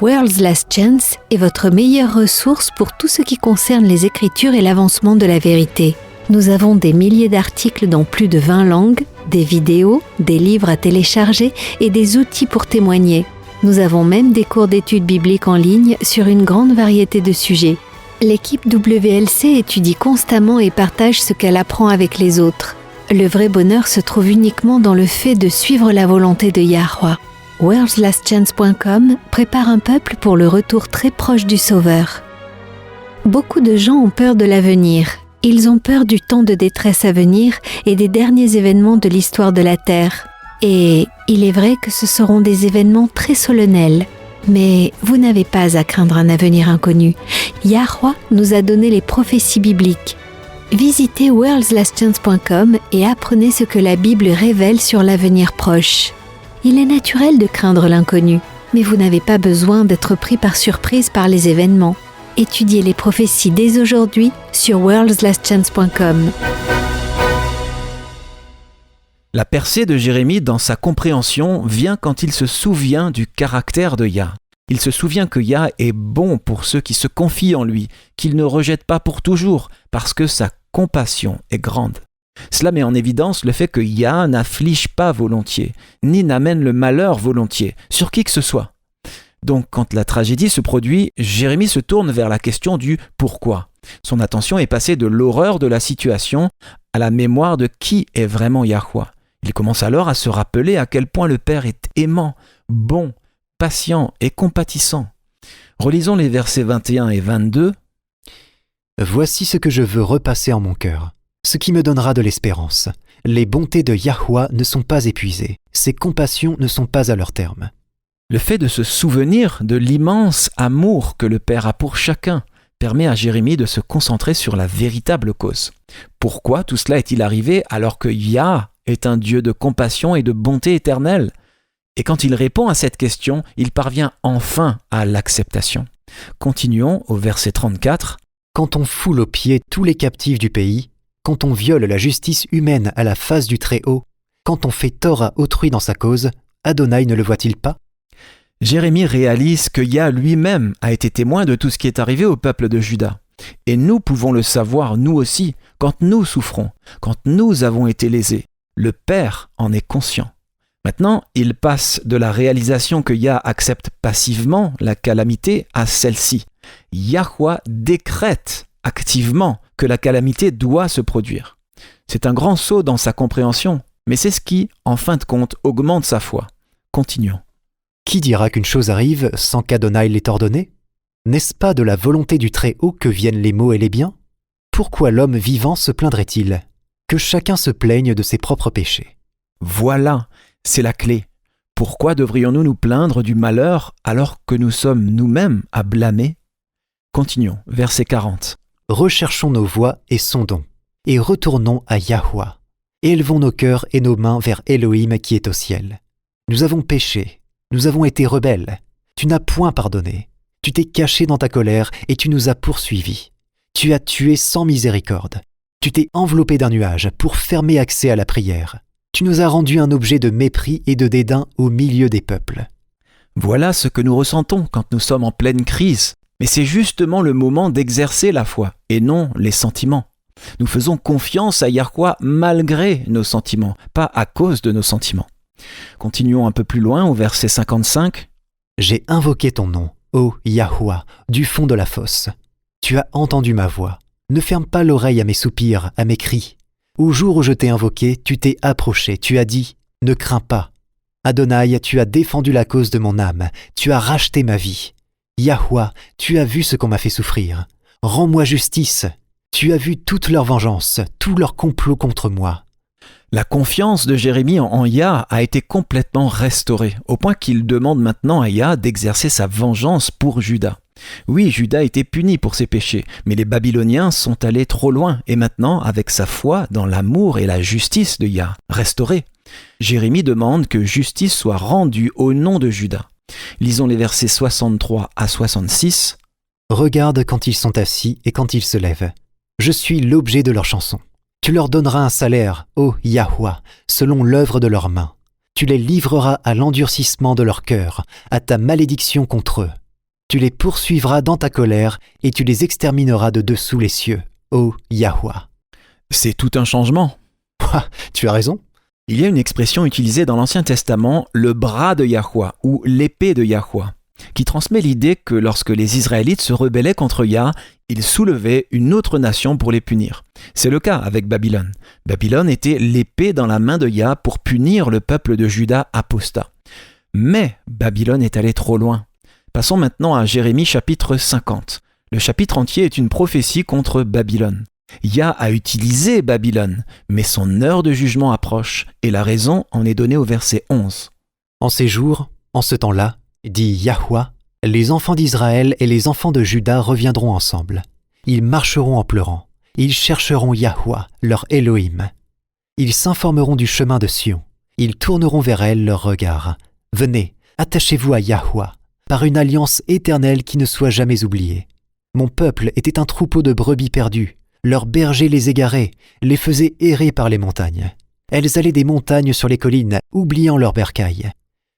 World's Last Chance est votre meilleure ressource pour tout ce qui concerne les Écritures et l'avancement de la vérité. Nous avons des milliers d'articles dans plus de 20 langues, des vidéos, des livres à télécharger et des outils pour témoigner. Nous avons même des cours d'études bibliques en ligne sur une grande variété de sujets. L'équipe WLC étudie constamment et partage ce qu'elle apprend avec les autres. Le vrai bonheur se trouve uniquement dans le fait de suivre la volonté de Yahweh. World'sLastChance.com prépare un peuple pour le retour très proche du Sauveur. Beaucoup de gens ont peur de l'avenir. Ils ont peur du temps de détresse à venir et des derniers événements de l'histoire de la Terre. Et il est vrai que ce seront des événements très solennels. Mais vous n'avez pas à craindre un avenir inconnu. Yahweh nous a donné les prophéties bibliques. Visitez worldslastchance.com et apprenez ce que la Bible révèle sur l'avenir proche. Il est naturel de craindre l'inconnu, mais vous n'avez pas besoin d'être pris par surprise par les événements. Étudiez les prophéties dès aujourd'hui sur worldslastchance.com. La percée de Jérémie dans sa compréhension vient quand il se souvient du caractère de Yah. Il se souvient que Yah est bon pour ceux qui se confient en lui, qu'il ne rejette pas pour toujours, parce que sa compassion est grande. Cela met en évidence le fait que Yah n'afflige pas volontiers, ni n'amène le malheur volontiers, sur qui que ce soit. Donc quand la tragédie se produit, Jérémie se tourne vers la question du « pourquoi ». Son attention est passée de l'horreur de la situation à la mémoire de qui est vraiment Yahweh. Il commence alors à se rappeler à quel point le Père est aimant, bon, patient et compatissant. Relisons les versets 21 et 22. « Voici ce que je veux repasser en mon cœur, ce qui me donnera de l'espérance. Les bontés de Yahweh ne sont pas épuisées, ses compassions ne sont pas à leur terme. » Le fait de se souvenir de l'immense amour que le Père a pour chacun permet à Jérémie de se concentrer sur la véritable cause. Pourquoi tout cela est-il arrivé alors que Yah est un Dieu de compassion et de bonté éternelle? Et quand il répond à cette question, il parvient enfin à l'acceptation. Continuons au verset 34. « Quand on foule aux pieds tous les captifs du pays, quand on viole la justice humaine à la face du Très-Haut, quand on fait tort à autrui dans sa cause, Adonai ne le voit-il pas ?» Jérémie réalise que Yah lui-même a été témoin de tout ce qui est arrivé au peuple de Juda. Et nous pouvons le savoir, nous aussi, quand nous souffrons, quand nous avons été lésés. Le Père en est conscient. Maintenant, il passe de la réalisation que Yah accepte passivement la calamité à celle-ci. Yahweh décrète activement que la calamité doit se produire. C'est un grand saut dans sa compréhension, mais c'est ce qui, en fin de compte, augmente sa foi. Continuons. Qui dira qu'une chose arrive sans qu'Adonai l'ait ordonné? N'est-ce pas de la volonté du Très-Haut que viennent les maux et les biens? Pourquoi l'homme vivant se plaindrait-il? Que chacun se plaigne de ses propres péchés. Voilà, c'est la clé. Pourquoi devrions-nous nous plaindre du malheur alors que nous sommes nous-mêmes à blâmer? Continuons, verset 40. Recherchons nos voies et sondons, et retournons à Yahweh. Élevons nos cœurs et nos mains vers Elohim qui est au ciel. Nous avons péché. Nous avons été rebelles. Tu n'as point pardonné. Tu t'es caché dans ta colère et tu nous as poursuivis. Tu as tué sans miséricorde. Tu t'es enveloppé d'un nuage pour fermer accès à la prière. Tu nous as rendu un objet de mépris et de dédain au milieu des peuples. Voilà ce que nous ressentons quand nous sommes en pleine crise. Mais c'est justement le moment d'exercer la foi et non les sentiments. Nous faisons confiance à Yahweh malgré nos sentiments, pas à cause de nos sentiments. Continuons un peu plus loin au verset 55. « J'ai invoqué ton nom, ô Yahweh, du fond de la fosse. Tu as entendu ma voix. Ne ferme pas l'oreille à mes soupirs, à mes cris. Au jour où je t'ai invoqué, tu t'es approché, tu as dit, ne crains pas. Adonai, tu as défendu la cause de mon âme, tu as racheté ma vie. Yahweh, tu as vu ce qu'on m'a fait souffrir. Rends-moi justice. Tu as vu toute leur vengeance, tout leur complot contre moi. » La confiance de Jérémie en Yah a été complètement restaurée, au point qu'il demande maintenant à Yah d'exercer sa vengeance pour Juda. Oui, Juda était puni pour ses péchés, mais les Babyloniens sont allés trop loin, et maintenant, avec sa foi dans l'amour et la justice de Yah, restaurée, Jérémie demande que justice soit rendue au nom de Juda. Lisons les versets 63 à 66. « Regarde quand ils sont assis et quand ils se lèvent. Je suis l'objet de leurs chansons. Tu leur donneras un salaire, ô Yahweh, selon l'œuvre de leurs mains. Tu les livreras à l'endurcissement de leur cœur, à ta malédiction contre eux. Tu les poursuivras dans ta colère et tu les extermineras de dessous les cieux, ô Yahweh. » C'est tout un changement. Tu as raison. Il y a une expression utilisée dans l'Ancien Testament, le bras de Yahweh ou l'épée de Yahweh, qui transmet l'idée que lorsque les Israélites se rebellaient contre Yah, ils soulevaient une autre nation pour les punir. C'est le cas avec Babylone. Babylone était l'épée dans la main de Yah pour punir le peuple de Juda apostat. Mais Babylone est allée trop loin. Passons maintenant à Jérémie chapitre 50. Le chapitre entier est une prophétie contre Babylone. Yah a utilisé Babylone, mais son heure de jugement approche, et la raison en est donnée au verset 11. En ces jours, en ce temps-là, dit Yahweh, les enfants d'Israël et les enfants de Juda reviendront ensemble. Ils marcheront en pleurant. Ils chercheront Yahweh, leur Elohim. Ils s'informeront du chemin de Sion. Ils tourneront vers elle leur regard. Venez, attachez-vous à Yahweh, par une alliance éternelle qui ne soit jamais oubliée. Mon peuple était un troupeau de brebis perdues. Leurs bergers les égaraient, les faisaient errer par les montagnes. Elles allaient des montagnes sur les collines, oubliant leurs bercailles.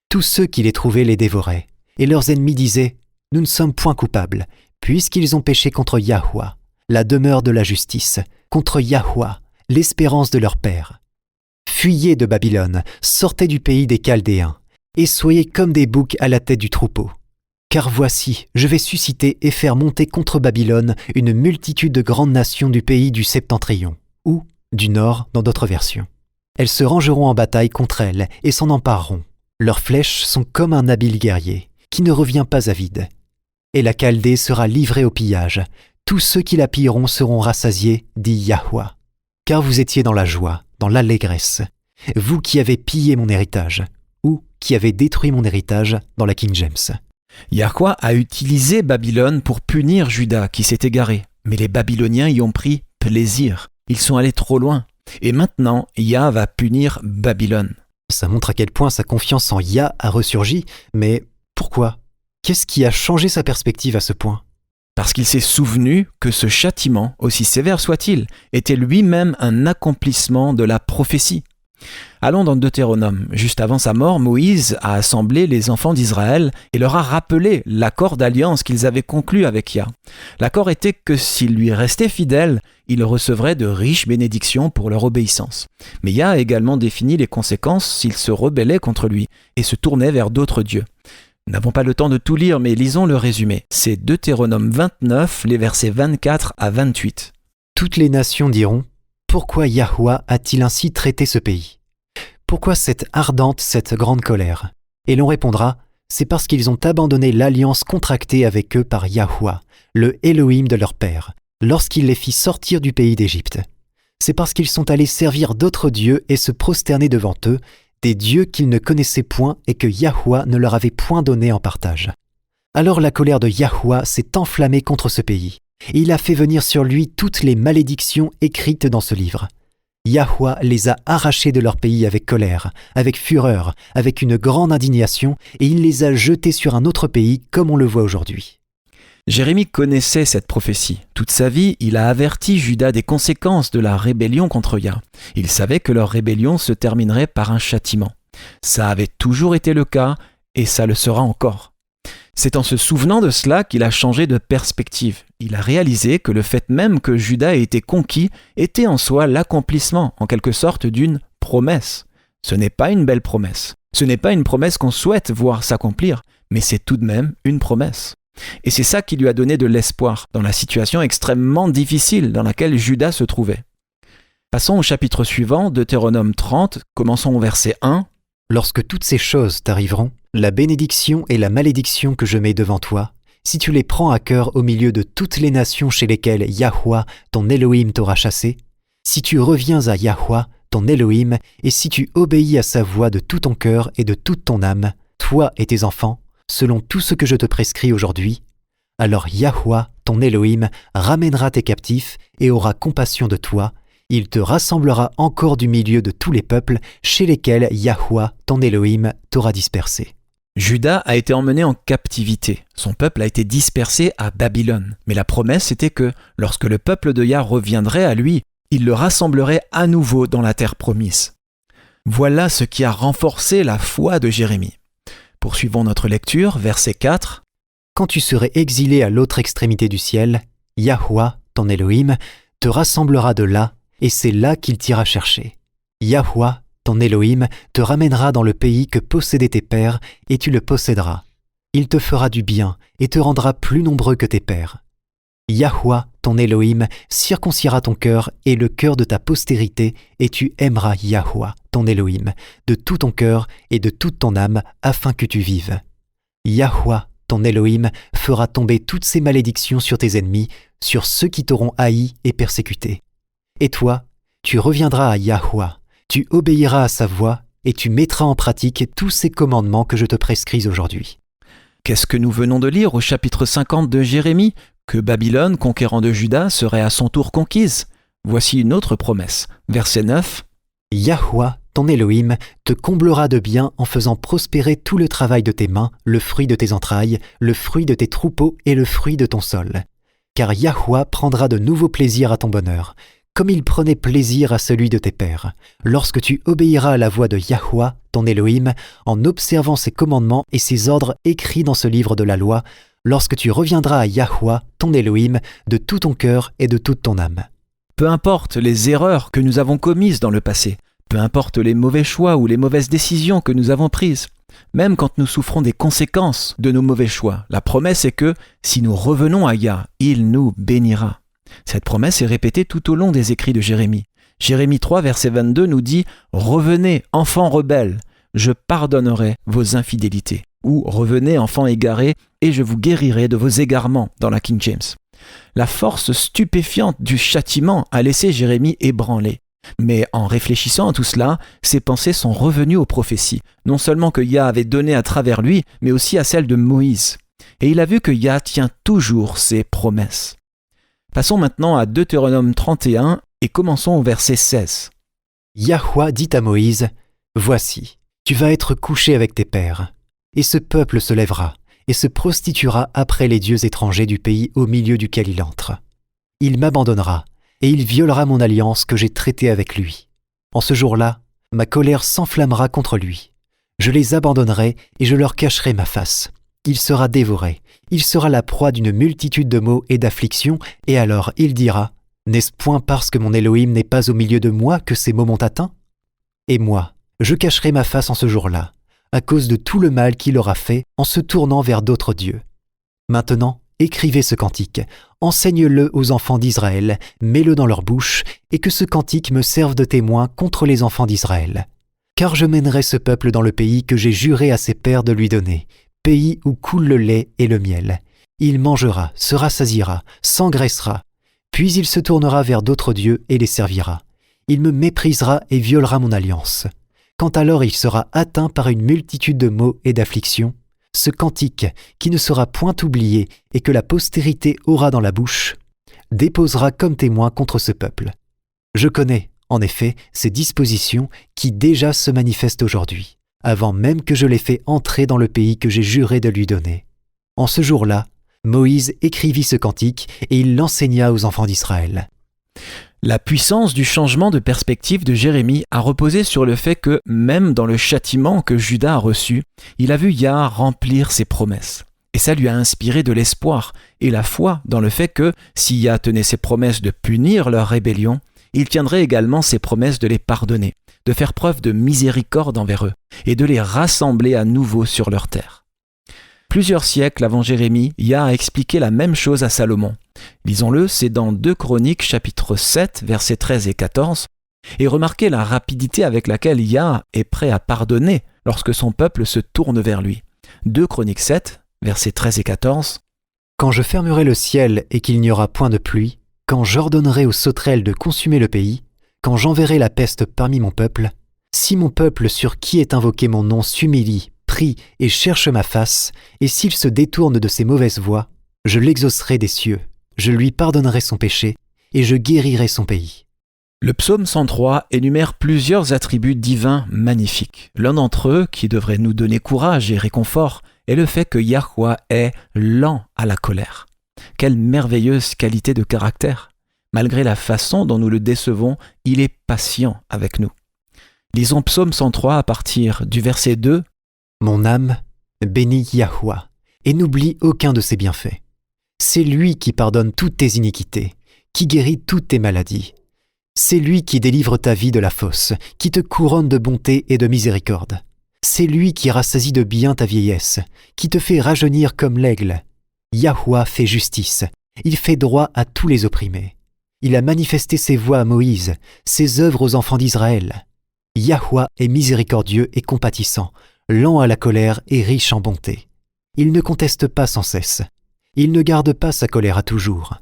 Tous ceux qui les trouvaient les dévoraient, et leurs ennemis disaient « Nous ne sommes point coupables, puisqu'ils ont péché contre Yahweh, la demeure de la justice, contre Yahweh, l'espérance de leur père. Fuyez de Babylone, sortez du pays des Chaldéens, et soyez comme des boucs à la tête du troupeau. Car voici, je vais susciter et faire monter contre Babylone une multitude de grandes nations du pays du septentrion, ou du nord dans d'autres versions. Elles se rangeront en bataille contre elle et s'en empareront. Leurs flèches sont comme un habile guerrier, qui ne revient pas à vide. Et la Chaldée sera livrée au pillage. Tous ceux qui la pilleront seront rassasiés, dit Yahweh. Car vous étiez dans la joie, dans l'allégresse, vous qui avez pillé mon héritage, ou qui avez détruit mon héritage dans la King James. Yahweh a utilisé Babylone pour punir Juda qui s'est égaré. Mais les Babyloniens y ont pris plaisir. Ils sont allés trop loin. Et maintenant, Yah va punir Babylone. Ça montre à quel point sa confiance en Yah a ressurgi, mais pourquoi ? Qu'est-ce qui a changé sa perspective à ce point ? Parce qu'il s'est souvenu que ce châtiment, aussi sévère soit-il, était lui-même un accomplissement de la prophétie. Allons dans Deutéronome. Juste avant sa mort, Moïse a assemblé les enfants d'Israël et leur a rappelé l'accord d'alliance qu'ils avaient conclu avec Yah. L'accord était que s'ils lui restaient fidèles, ils recevraient de riches bénédictions pour leur obéissance. Mais Yah a également défini les conséquences s'ils se rebellaient contre lui et se tournaient vers d'autres dieux. Nous n'avons pas le temps de tout lire, mais lisons le résumé. C'est Deutéronome 29, les versets 24 à 28. Toutes les nations diront « Pourquoi Yahweh a-t-il ainsi traité ce pays ? Pourquoi cette ardente, cette grande colère ?» Et l'on répondra « C'est parce qu'ils ont abandonné l'alliance contractée avec eux par Yahweh, le Elohim de leur père, lorsqu'il les fit sortir du pays d'Égypte. C'est parce qu'ils sont allés servir d'autres dieux et se prosterner devant eux, des dieux qu'ils ne connaissaient point et que Yahweh ne leur avait point donné en partage. Alors la colère de Yahweh s'est enflammée contre ce pays. Et il a fait venir sur lui toutes les malédictions écrites dans ce livre. Yahweh les a arrachés de leur pays avec colère, avec fureur, avec une grande indignation, et il les a jetés sur un autre pays comme on le voit aujourd'hui. Jérémie connaissait cette prophétie. Toute sa vie, il a averti Juda des conséquences de la rébellion contre Yah. Il savait que leur rébellion se terminerait par un châtiment. Ça avait toujours été le cas, et ça le sera encore. C'est en se souvenant de cela qu'il a changé de perspective. Il a réalisé que le fait même que Juda ait été conquis était en soi l'accomplissement, en quelque sorte, d'une promesse. Ce n'est pas une belle promesse. Ce n'est pas une promesse qu'on souhaite voir s'accomplir, mais c'est tout de même une promesse. Et c'est ça qui lui a donné de l'espoir dans la situation extrêmement difficile dans laquelle Juda se trouvait. Passons au chapitre suivant, Deutéronome 30, commençons au verset 1. « Lorsque toutes ces choses t'arriveront, la bénédiction et la malédiction que je mets devant toi, si tu les prends à cœur au milieu de toutes les nations chez lesquelles Yahweh, ton Elohim, t'aura chassé, si tu reviens à Yahweh, ton Elohim, et si tu obéis à sa voix de tout ton cœur et de toute ton âme, toi et tes enfants, selon tout ce que je te prescris aujourd'hui, alors Yahweh, ton Elohim, ramènera tes captifs et aura compassion de toi. Il te rassemblera encore du milieu de tous les peuples chez lesquels Yahweh, ton Elohim, t'aura dispersé. » Juda a été emmené en captivité. Son peuple a été dispersé à Babylone. Mais la promesse était que, lorsque le peuple de Yah reviendrait à lui, il le rassemblerait à nouveau dans la terre promise. Voilà ce qui a renforcé la foi de Jérémie. Poursuivons notre lecture, verset 4. « Quand tu serais exilé à l'autre extrémité du ciel, Yahweh, ton Elohim, te rassemblera de là, et c'est là qu'il t'ira chercher. Yahweh, ton Elohim, te ramènera dans le pays que possédaient tes pères, et tu le posséderas. Il te fera du bien, et te rendra plus nombreux que tes pères. Yahweh, ton Elohim, circoncira ton cœur et le cœur de ta postérité, et tu aimeras Yahweh, ton Elohim, de tout ton cœur et de toute ton âme, afin que tu vives. Yahweh, ton Elohim, fera tomber toutes ces malédictions sur tes ennemis, sur ceux qui t'auront haï et persécuté. Et toi, tu reviendras à Yahuwah, tu obéiras à sa voix et tu mettras en pratique tous ces commandements que je te prescris aujourd'hui. Qu'est-ce que nous venons de lire au chapitre 50 de Jérémie? Que Babylone, conquérant de Juda, serait à son tour conquise. Voici une autre promesse. Verset 9. Yahuwah, ton Elohim, te comblera de biens en faisant prospérer tout le travail de tes mains, le fruit de tes entrailles, le fruit de tes troupeaux et le fruit de ton sol. Car Yahuwah prendra de nouveaux plaisirs à ton bonheur, comme il prenait plaisir à celui de tes pères, lorsque tu obéiras à la voix de Yahuwah, ton Elohim, en observant ses commandements et ses ordres écrits dans ce livre de la loi, lorsque tu reviendras à Yahuwah, ton Elohim, de tout ton cœur et de toute ton âme. Peu importe les erreurs que nous avons commises dans le passé, peu importe les mauvais choix ou les mauvaises décisions que nous avons prises, même quand nous souffrons des conséquences de nos mauvais choix, la promesse est que si nous revenons à Yah, il nous bénira. Cette promesse est répétée tout au long des écrits de Jérémie. Jérémie 3, verset 22 nous dit « Revenez, enfants rebelles, je pardonnerai vos infidélités. » Ou « Revenez, enfants égarés, et je vous guérirai de vos égarements » dans la King James. La force stupéfiante du châtiment a laissé Jérémie ébranlé. Mais en réfléchissant à tout cela, ses pensées sont revenues aux prophéties, non seulement que Yah avait données à travers lui, mais aussi à celles de Moïse. Et il a vu que Yah tient toujours ses promesses. Passons maintenant à Deutéronome 31 et commençons au verset 16. Yahuwah dit à Moïse, « Voici, tu vas être couché avec tes pères, et ce peuple se lèvera, et se prostituera après les dieux étrangers du pays au milieu duquel il entre. Il m'abandonnera, et il violera mon alliance que j'ai traitée avec lui. En ce jour-là, ma colère s'enflammera contre lui. Je les abandonnerai et je leur cacherai ma face. Il sera dévoré, il sera la proie d'une multitude de maux et d'afflictions, et alors il dira, « N'est-ce point parce que mon Elohim n'est pas au milieu de moi que ces maux m'ont atteint ? Et moi, je cacherai ma face en ce jour-là, à cause de tout le mal qu'il aura fait en se tournant vers d'autres dieux. Maintenant, écrivez ce cantique, enseigne-le aux enfants d'Israël, mets-le dans leur bouche, et que ce cantique me serve de témoin contre les enfants d'Israël. Car je mènerai ce peuple dans le pays que j'ai juré à ses pères de lui donner, pays où coule le lait et le miel. Il mangera, se rassasiera, s'engraissera, puis il se tournera vers d'autres dieux et les servira. Il me méprisera et violera mon alliance. Quand alors il sera atteint par une multitude de maux et d'afflictions, ce cantique, qui ne sera point oublié et que la postérité aura dans la bouche, déposera comme témoin contre ce peuple. Je connais, en effet, ces dispositions qui déjà se manifestent aujourd'hui, avant même que je l'ai fait entrer dans le pays que j'ai juré de lui donner. En ce jour-là, Moïse écrivit ce cantique et il l'enseigna aux enfants d'Israël. La puissance du changement de perspective de Jérémie a reposé sur le fait que, même dans le châtiment que Juda a reçu, il a vu Yah remplir ses promesses. Et ça lui a inspiré de l'espoir et la foi dans le fait que, si Yah tenait ses promesses de punir leur rébellion, il tiendrait également ses promesses de les pardonner, de faire preuve de miséricorde envers eux et de les rassembler à nouveau sur leur terre. Plusieurs siècles avant Jérémie, Yah a expliqué la même chose à Salomon. Lisons-le, c'est dans 2 Chroniques chapitre 7, versets 13 et 14, et remarquez la rapidité avec laquelle Yah est prêt à pardonner lorsque son peuple se tourne vers lui. 2 Chroniques 7, versets 13 et 14. « Quand je fermerai le ciel et qu'il n'y aura point de pluie, quand j'ordonnerai aux sauterelles de consumer le pays, quand j'enverrai la peste parmi mon peuple, si mon peuple sur qui est invoqué mon nom s'humilie, prie et cherche ma face, et s'il se détourne de ses mauvaises voies, je l'exaucerai des cieux, je lui pardonnerai son péché, et je guérirai son pays. » Le psaume 103 énumère plusieurs attributs divins magnifiques. L'un d'entre eux, qui devrait nous donner courage et réconfort, est le fait que Yahuwah est lent à la colère. Quelle merveilleuse qualité de caractère! Malgré la façon dont nous le décevons, il est patient avec nous. Lisons psaume 103 à partir du verset 2. « Mon âme bénit Yahuwah, et n'oublie aucun de ses bienfaits. C'est lui qui pardonne toutes tes iniquités, qui guérit toutes tes maladies. C'est lui qui délivre ta vie de la fosse, qui te couronne de bonté et de miséricorde. C'est lui qui rassasie de bien ta vieillesse, qui te fait rajeunir comme l'aigle. Yahuwah fait justice, il fait droit à tous les opprimés. Il a manifesté ses voies à Moïse, ses œuvres aux enfants d'Israël. Yahuwah est miséricordieux et compatissant, lent à la colère et riche en bonté. Il ne conteste pas sans cesse. Il ne garde pas sa colère à toujours.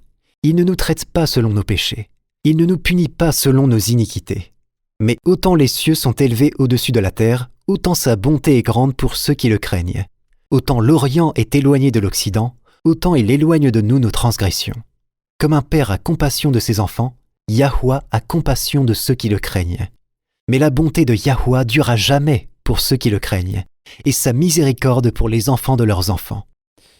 Il ne nous traite pas selon nos péchés. Il ne nous punit pas selon nos iniquités. Mais autant les cieux sont élevés au-dessus de la terre, autant sa bonté est grande pour ceux qui le craignent. Autant l'Orient est éloigné de l'Occident, autant il éloigne de nous nos transgressions. Comme un père a compassion de ses enfants, Yahweh a compassion de ceux qui le craignent. Mais la bonté de Yahweh dure à jamais pour ceux qui le craignent, et sa miséricorde pour les enfants de leurs enfants.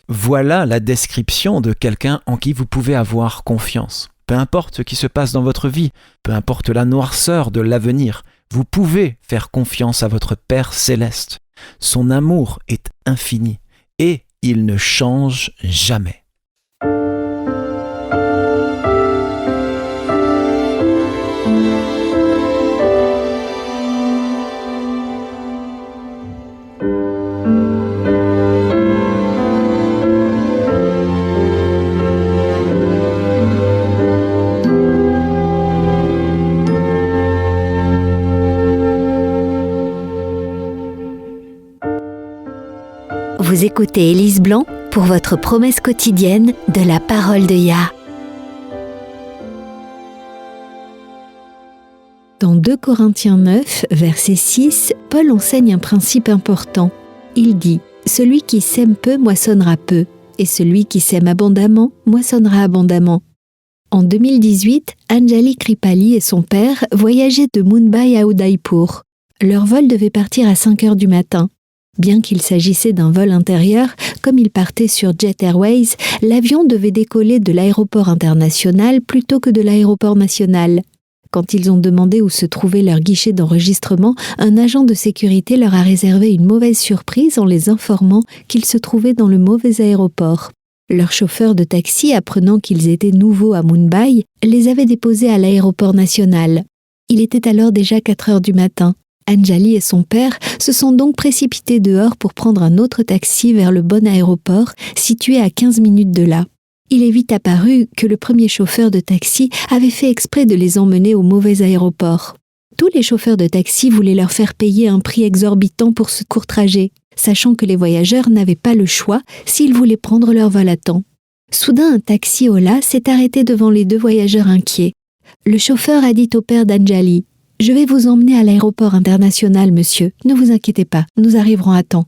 Voilà la description de quelqu'un en qui vous pouvez avoir confiance. Peu importe ce qui se passe dans votre vie, peu importe la noirceur de l'avenir, vous pouvez faire confiance à votre Père céleste. Son amour est infini et il ne change jamais. Vous écoutez Élise Blanc pour votre promesse quotidienne de la parole de Yah. Dans 2 Corinthiens 9, verset 6, Paul enseigne un principe important. Il dit « Celui qui sème peu moissonnera peu, et celui qui sème abondamment moissonnera abondamment. » En 2018, Anjali Kripali et son père voyageaient de Mumbai à Udaipur. Leur vol devait partir à 5 heures du matin. Bien qu'il s'agissait d'un vol intérieur, comme il partait sur Jet Airways, l'avion devait décoller de l'aéroport international plutôt que de l'aéroport national. Quand ils ont demandé où se trouvait leur guichet d'enregistrement, un agent de sécurité leur a réservé une mauvaise surprise en les informant qu'ils se trouvaient dans le mauvais aéroport. Leur chauffeur de taxi, apprenant qu'ils étaient nouveaux à Mumbai, les avait déposés à l'aéroport national. Il était alors déjà 4 heures du matin. Anjali et son père se sont donc précipités dehors pour prendre un autre taxi vers le bon aéroport, situé à 15 minutes de là. Il est vite apparu que le premier chauffeur de taxi avait fait exprès de les emmener au mauvais aéroport. Tous les chauffeurs de taxi voulaient leur faire payer un prix exorbitant pour ce court trajet, sachant que les voyageurs n'avaient pas le choix s'ils voulaient prendre leur vol à temps. Soudain, un taxi Ola s'est arrêté devant les 2 voyageurs inquiets. Le chauffeur a dit au père d'Anjali « Je vais vous emmener à l'aéroport international, monsieur. Ne vous inquiétez pas, nous arriverons à temps. »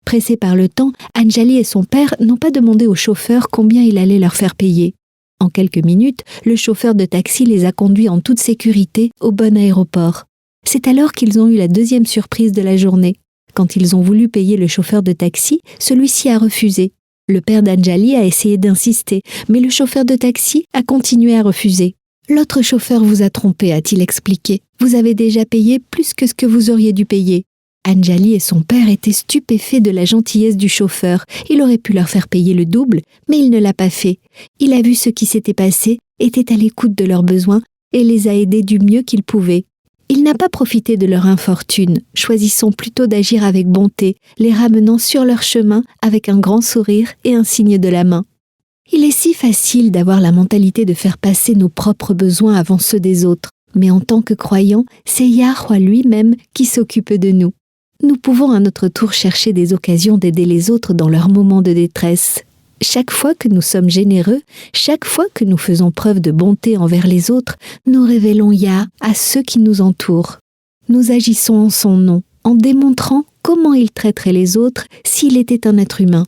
Pressés par le temps, Anjali et son père n'ont pas demandé au chauffeur combien il allait leur faire payer. En quelques minutes, le chauffeur de taxi les a conduits en toute sécurité au bon aéroport. C'est alors qu'ils ont eu la deuxième surprise de la journée. Quand ils ont voulu payer le chauffeur de taxi, celui-ci a refusé. Le père d'Anjali a essayé d'insister, mais le chauffeur de taxi a continué à refuser. « L'autre chauffeur vous a trompé, a-t-il expliqué. Vous avez déjà payé plus que ce que vous auriez dû payer. » Anjali et son père étaient stupéfaits de la gentillesse du chauffeur. Il aurait pu leur faire payer le double, mais il ne l'a pas fait. Il a vu ce qui s'était passé, était à l'écoute de leurs besoins et les a aidés du mieux qu'il pouvait. Il n'a pas profité de leur infortune, choisissant plutôt d'agir avec bonté, les ramenant sur leur chemin avec un grand sourire et un signe de la main. Il est si facile d'avoir la mentalité de faire passer nos propres besoins avant ceux des autres, mais en tant que croyants, c'est Yahweh lui-même qui s'occupe de nous. Nous pouvons à notre tour chercher des occasions d'aider les autres dans leurs moments de détresse. Chaque fois que nous sommes généreux, chaque fois que nous faisons preuve de bonté envers les autres, nous révélons Yah à ceux qui nous entourent. Nous agissons en son nom, en démontrant comment il traiterait les autres s'il était un être humain.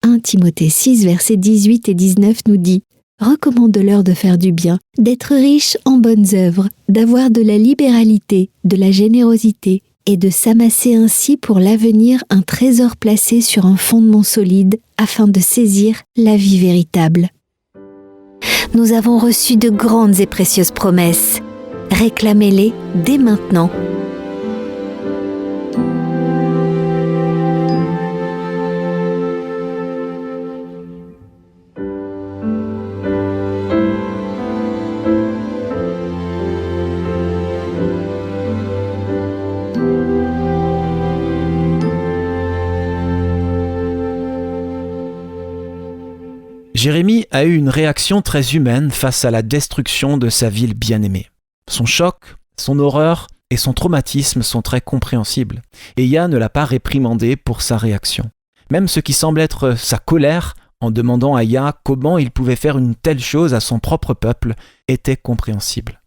1 Timothée 6, versets 18 et 19 nous dit « Recommande-leur de faire du bien, d'être riches en bonnes œuvres, d'avoir de la libéralité, de la générosité, et de s'amasser ainsi pour l'avenir un trésor placé sur un fondement solide afin de saisir la vie véritable. » Nous avons reçu de grandes et précieuses promesses. Réclamez-les dès maintenant. Jérémie a eu une réaction très humaine face à la destruction de sa ville bien-aimée. Son choc, son horreur et son traumatisme sont très compréhensibles, et Yah ne l'a pas réprimandé pour sa réaction. Même ce qui semble être sa colère, en demandant à Yah comment il pouvait faire une telle chose à son propre peuple, était compréhensible.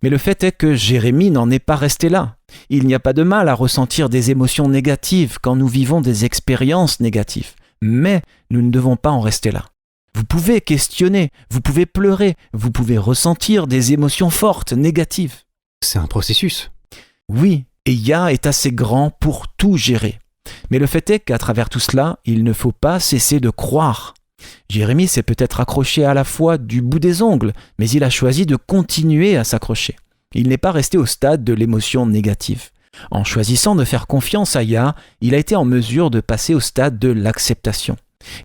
Mais le fait est que Jérémie n'en est pas resté là. Il n'y a pas de mal à ressentir des émotions négatives quand nous vivons des expériences négatives. Mais nous ne devons pas en rester là. Vous pouvez questionner, vous pouvez pleurer, vous pouvez ressentir des émotions fortes, négatives. C'est un processus. Oui, et Yah est assez grand pour tout gérer. Mais le fait est qu'à travers tout cela, il ne faut pas cesser de croire. Jérémie s'est peut-être accroché à la foi du bout des ongles, mais il a choisi de continuer à s'accrocher. Il n'est pas resté au stade de l'émotion négative. En choisissant de faire confiance à Yah, il a été en mesure de passer au stade de l'acceptation.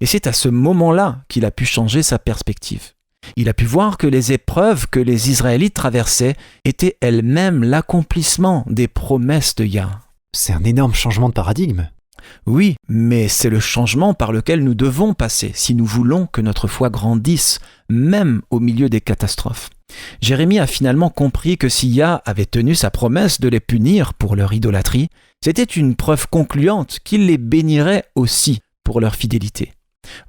Et c'est à ce moment-là qu'il a pu changer sa perspective. Il a pu voir que les épreuves que les Israélites traversaient étaient elles-mêmes l'accomplissement des promesses de Yah. C'est un énorme changement de paradigme. Oui, mais c'est le changement par lequel nous devons passer si nous voulons que notre foi grandisse, même au milieu des catastrophes. Jérémie a finalement compris que si Yah avait tenu sa promesse de les punir pour leur idolâtrie, c'était une preuve concluante qu'il les bénirait aussi pour leur fidélité.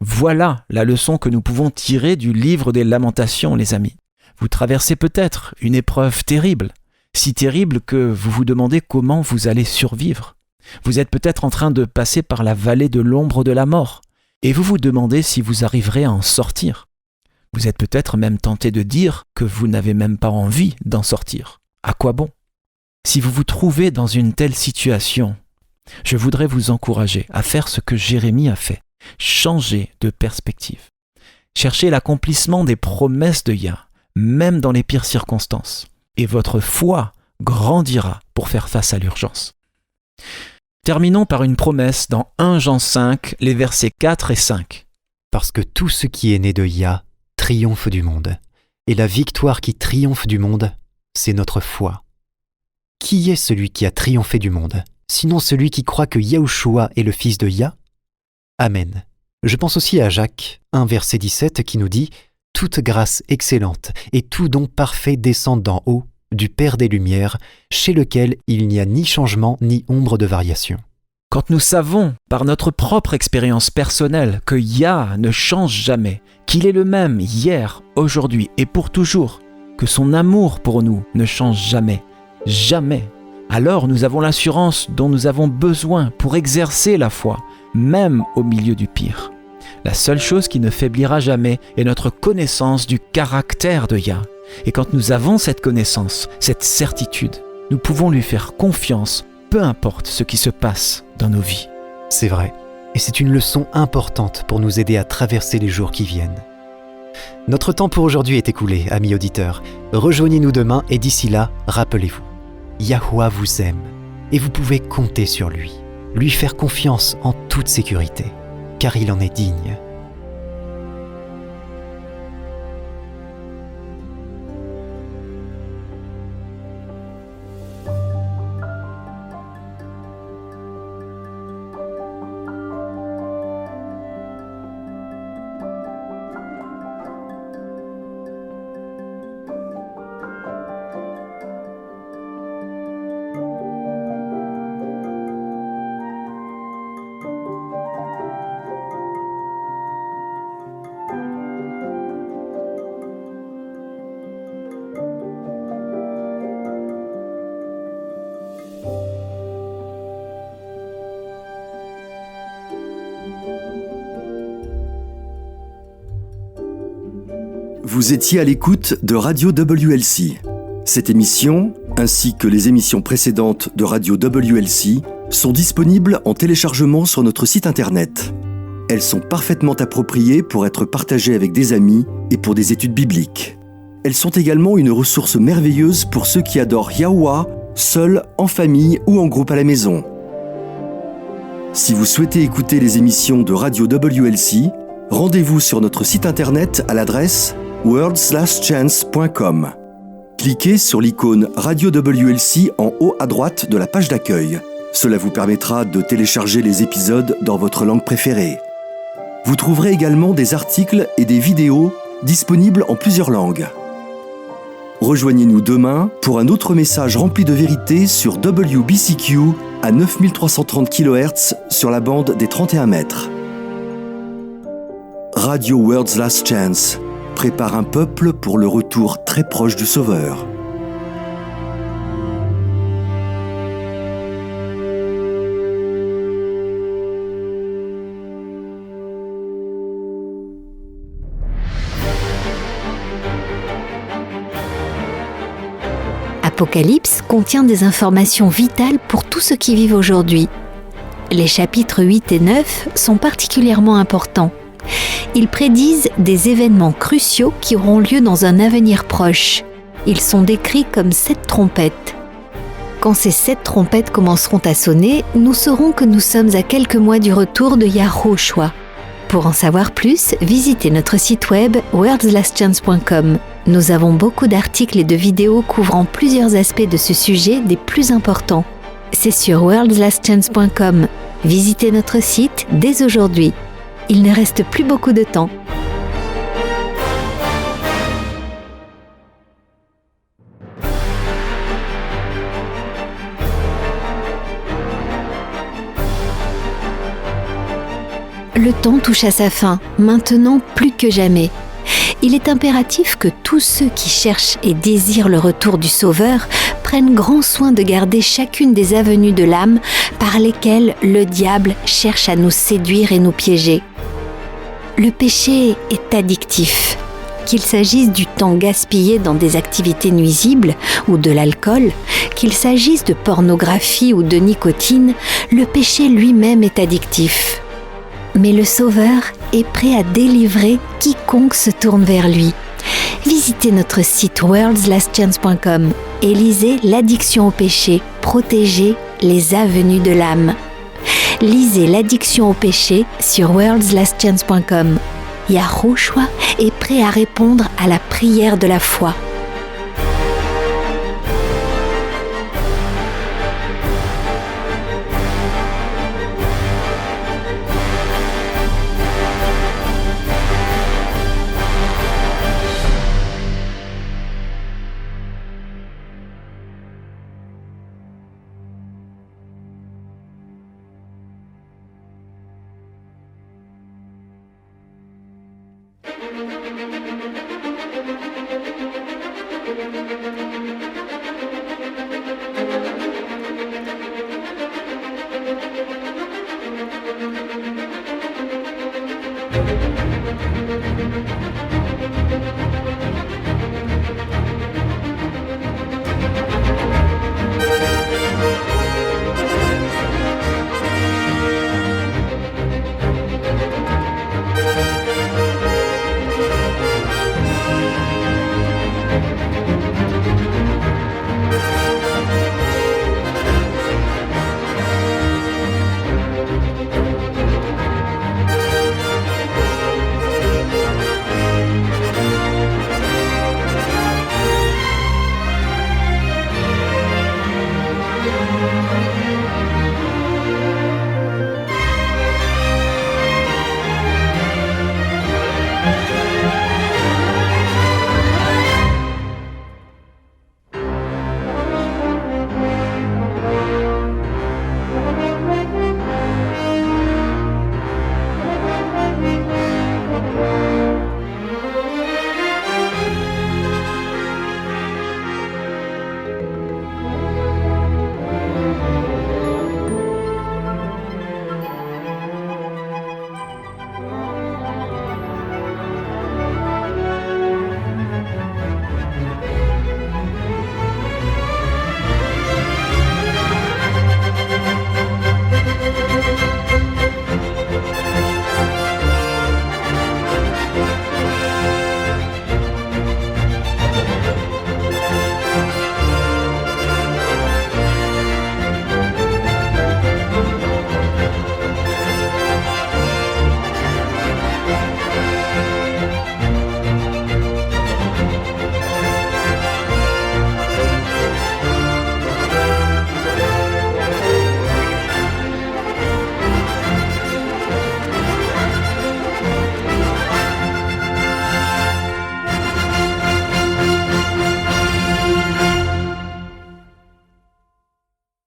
Voilà la leçon que nous pouvons tirer du livre des Lamentations, les amis. Vous traversez peut-être une épreuve terrible, si terrible que vous vous demandez comment vous allez survivre. Vous êtes peut-être en train de passer par la vallée de l'ombre de la mort, et vous vous demandez si vous arriverez à en sortir. Vous êtes peut-être même tenté de dire que vous n'avez même pas envie d'en sortir. À quoi bon? Si vous vous trouvez dans une telle situation, je voudrais vous encourager à faire ce que Jérémie a fait. Changer de perspective. Cherchez l'accomplissement des promesses de Yah, même dans les pires circonstances. Et votre foi grandira pour faire face à l'urgence. Terminons par une promesse dans 1 Jean 5, les versets 4 et 5. Parce que tout ce qui est né de Yah triomphe du monde. Et la victoire qui triomphe du monde, c'est notre foi. Qui est celui qui a triomphé du monde, sinon celui qui croit que Yahushua est le fils de Yah? Amen. Je pense aussi à Jacques 1, verset 17 qui nous dit « Toute grâce excellente et tout don parfait descendent d'en haut, du Père des Lumières, chez lequel il n'y a ni changement ni ombre de variation. » Quand nous savons, par notre propre expérience personnelle, que Yah ne change jamais, qu'il est le même hier, aujourd'hui et pour toujours, que son amour pour nous ne change jamais, jamais, alors nous avons l'assurance dont nous avons besoin pour exercer la foi, même au milieu du pire. La seule chose qui ne faiblira jamais est notre connaissance du caractère de Yah. Et quand nous avons cette connaissance, cette certitude, nous pouvons lui faire confiance, peu importe ce qui se passe dans nos vies. C'est vrai, et c'est une leçon importante pour nous aider à traverser les jours qui viennent. Notre temps pour aujourd'hui est écoulé, amis auditeurs. Rejoignez-nous demain et d'ici là, rappelez-vous, Yahuwah vous aime et vous pouvez compter sur lui, lui faire confiance en toute sécurité, car il en est digne. Vous étiez à l'écoute de Radio WLC. Cette émission, ainsi que les émissions précédentes de Radio WLC, sont disponibles en téléchargement sur notre site internet. Elles sont parfaitement appropriées pour être partagées avec des amis et pour des études bibliques. Elles sont également une ressource merveilleuse pour ceux qui adorent Yahuwah, seuls, en famille ou en groupe à la maison. Si vous souhaitez écouter les émissions de Radio WLC, rendez-vous sur notre site internet à l'adresse worldslastchance.com. Cliquez sur l'icône Radio WLC en haut à droite de la page d'accueil. Cela vous permettra de télécharger les épisodes dans votre langue préférée. Vous trouverez également des articles et des vidéos disponibles en plusieurs langues. Rejoignez-nous demain pour un autre message rempli de vérité sur WBCQ à 9330 kHz sur la bande des 31 mètres. Radio World's Last Chance prépare un peuple pour le retour très proche du Sauveur. Apocalypse contient des informations vitales pour tous ceux qui vivent aujourd'hui. Les chapitres 8 et 9 sont particulièrement importants. Ils prédisent des événements cruciaux qui auront lieu dans un avenir proche. Ils sont décrits comme 7 trompettes. Quand ces 7 trompettes commenceront à sonner, nous saurons que nous sommes à quelques mois du retour de Yahushua. Pour en savoir plus, visitez notre site web worldslastchance.com. Nous avons beaucoup d'articles et de vidéos couvrant plusieurs aspects de ce sujet des plus importants. C'est sur worldslastchance.com. Visitez notre site dès aujourd'hui. Il ne reste plus beaucoup de temps. Le temps touche à sa fin, maintenant plus que jamais. Il est impératif que tous ceux qui cherchent et désirent le retour du Sauveur prennent grand soin de garder chacune des avenues de l'âme par lesquelles le diable cherche à nous séduire et nous piéger. Le péché est addictif. Qu'il s'agisse du temps gaspillé dans des activités nuisibles ou de l'alcool, qu'il s'agisse de pornographie ou de nicotine, le péché lui-même est addictif. Mais le Sauveur est prêt à délivrer quiconque se tourne vers lui. Visitez notre site worldslastchance.com et lisez L'addiction au péché, protéger les avenues de l'âme. Lisez L'addiction au péché sur worldslastchance.com. Yahushua est prêt à répondre à la prière de la foi.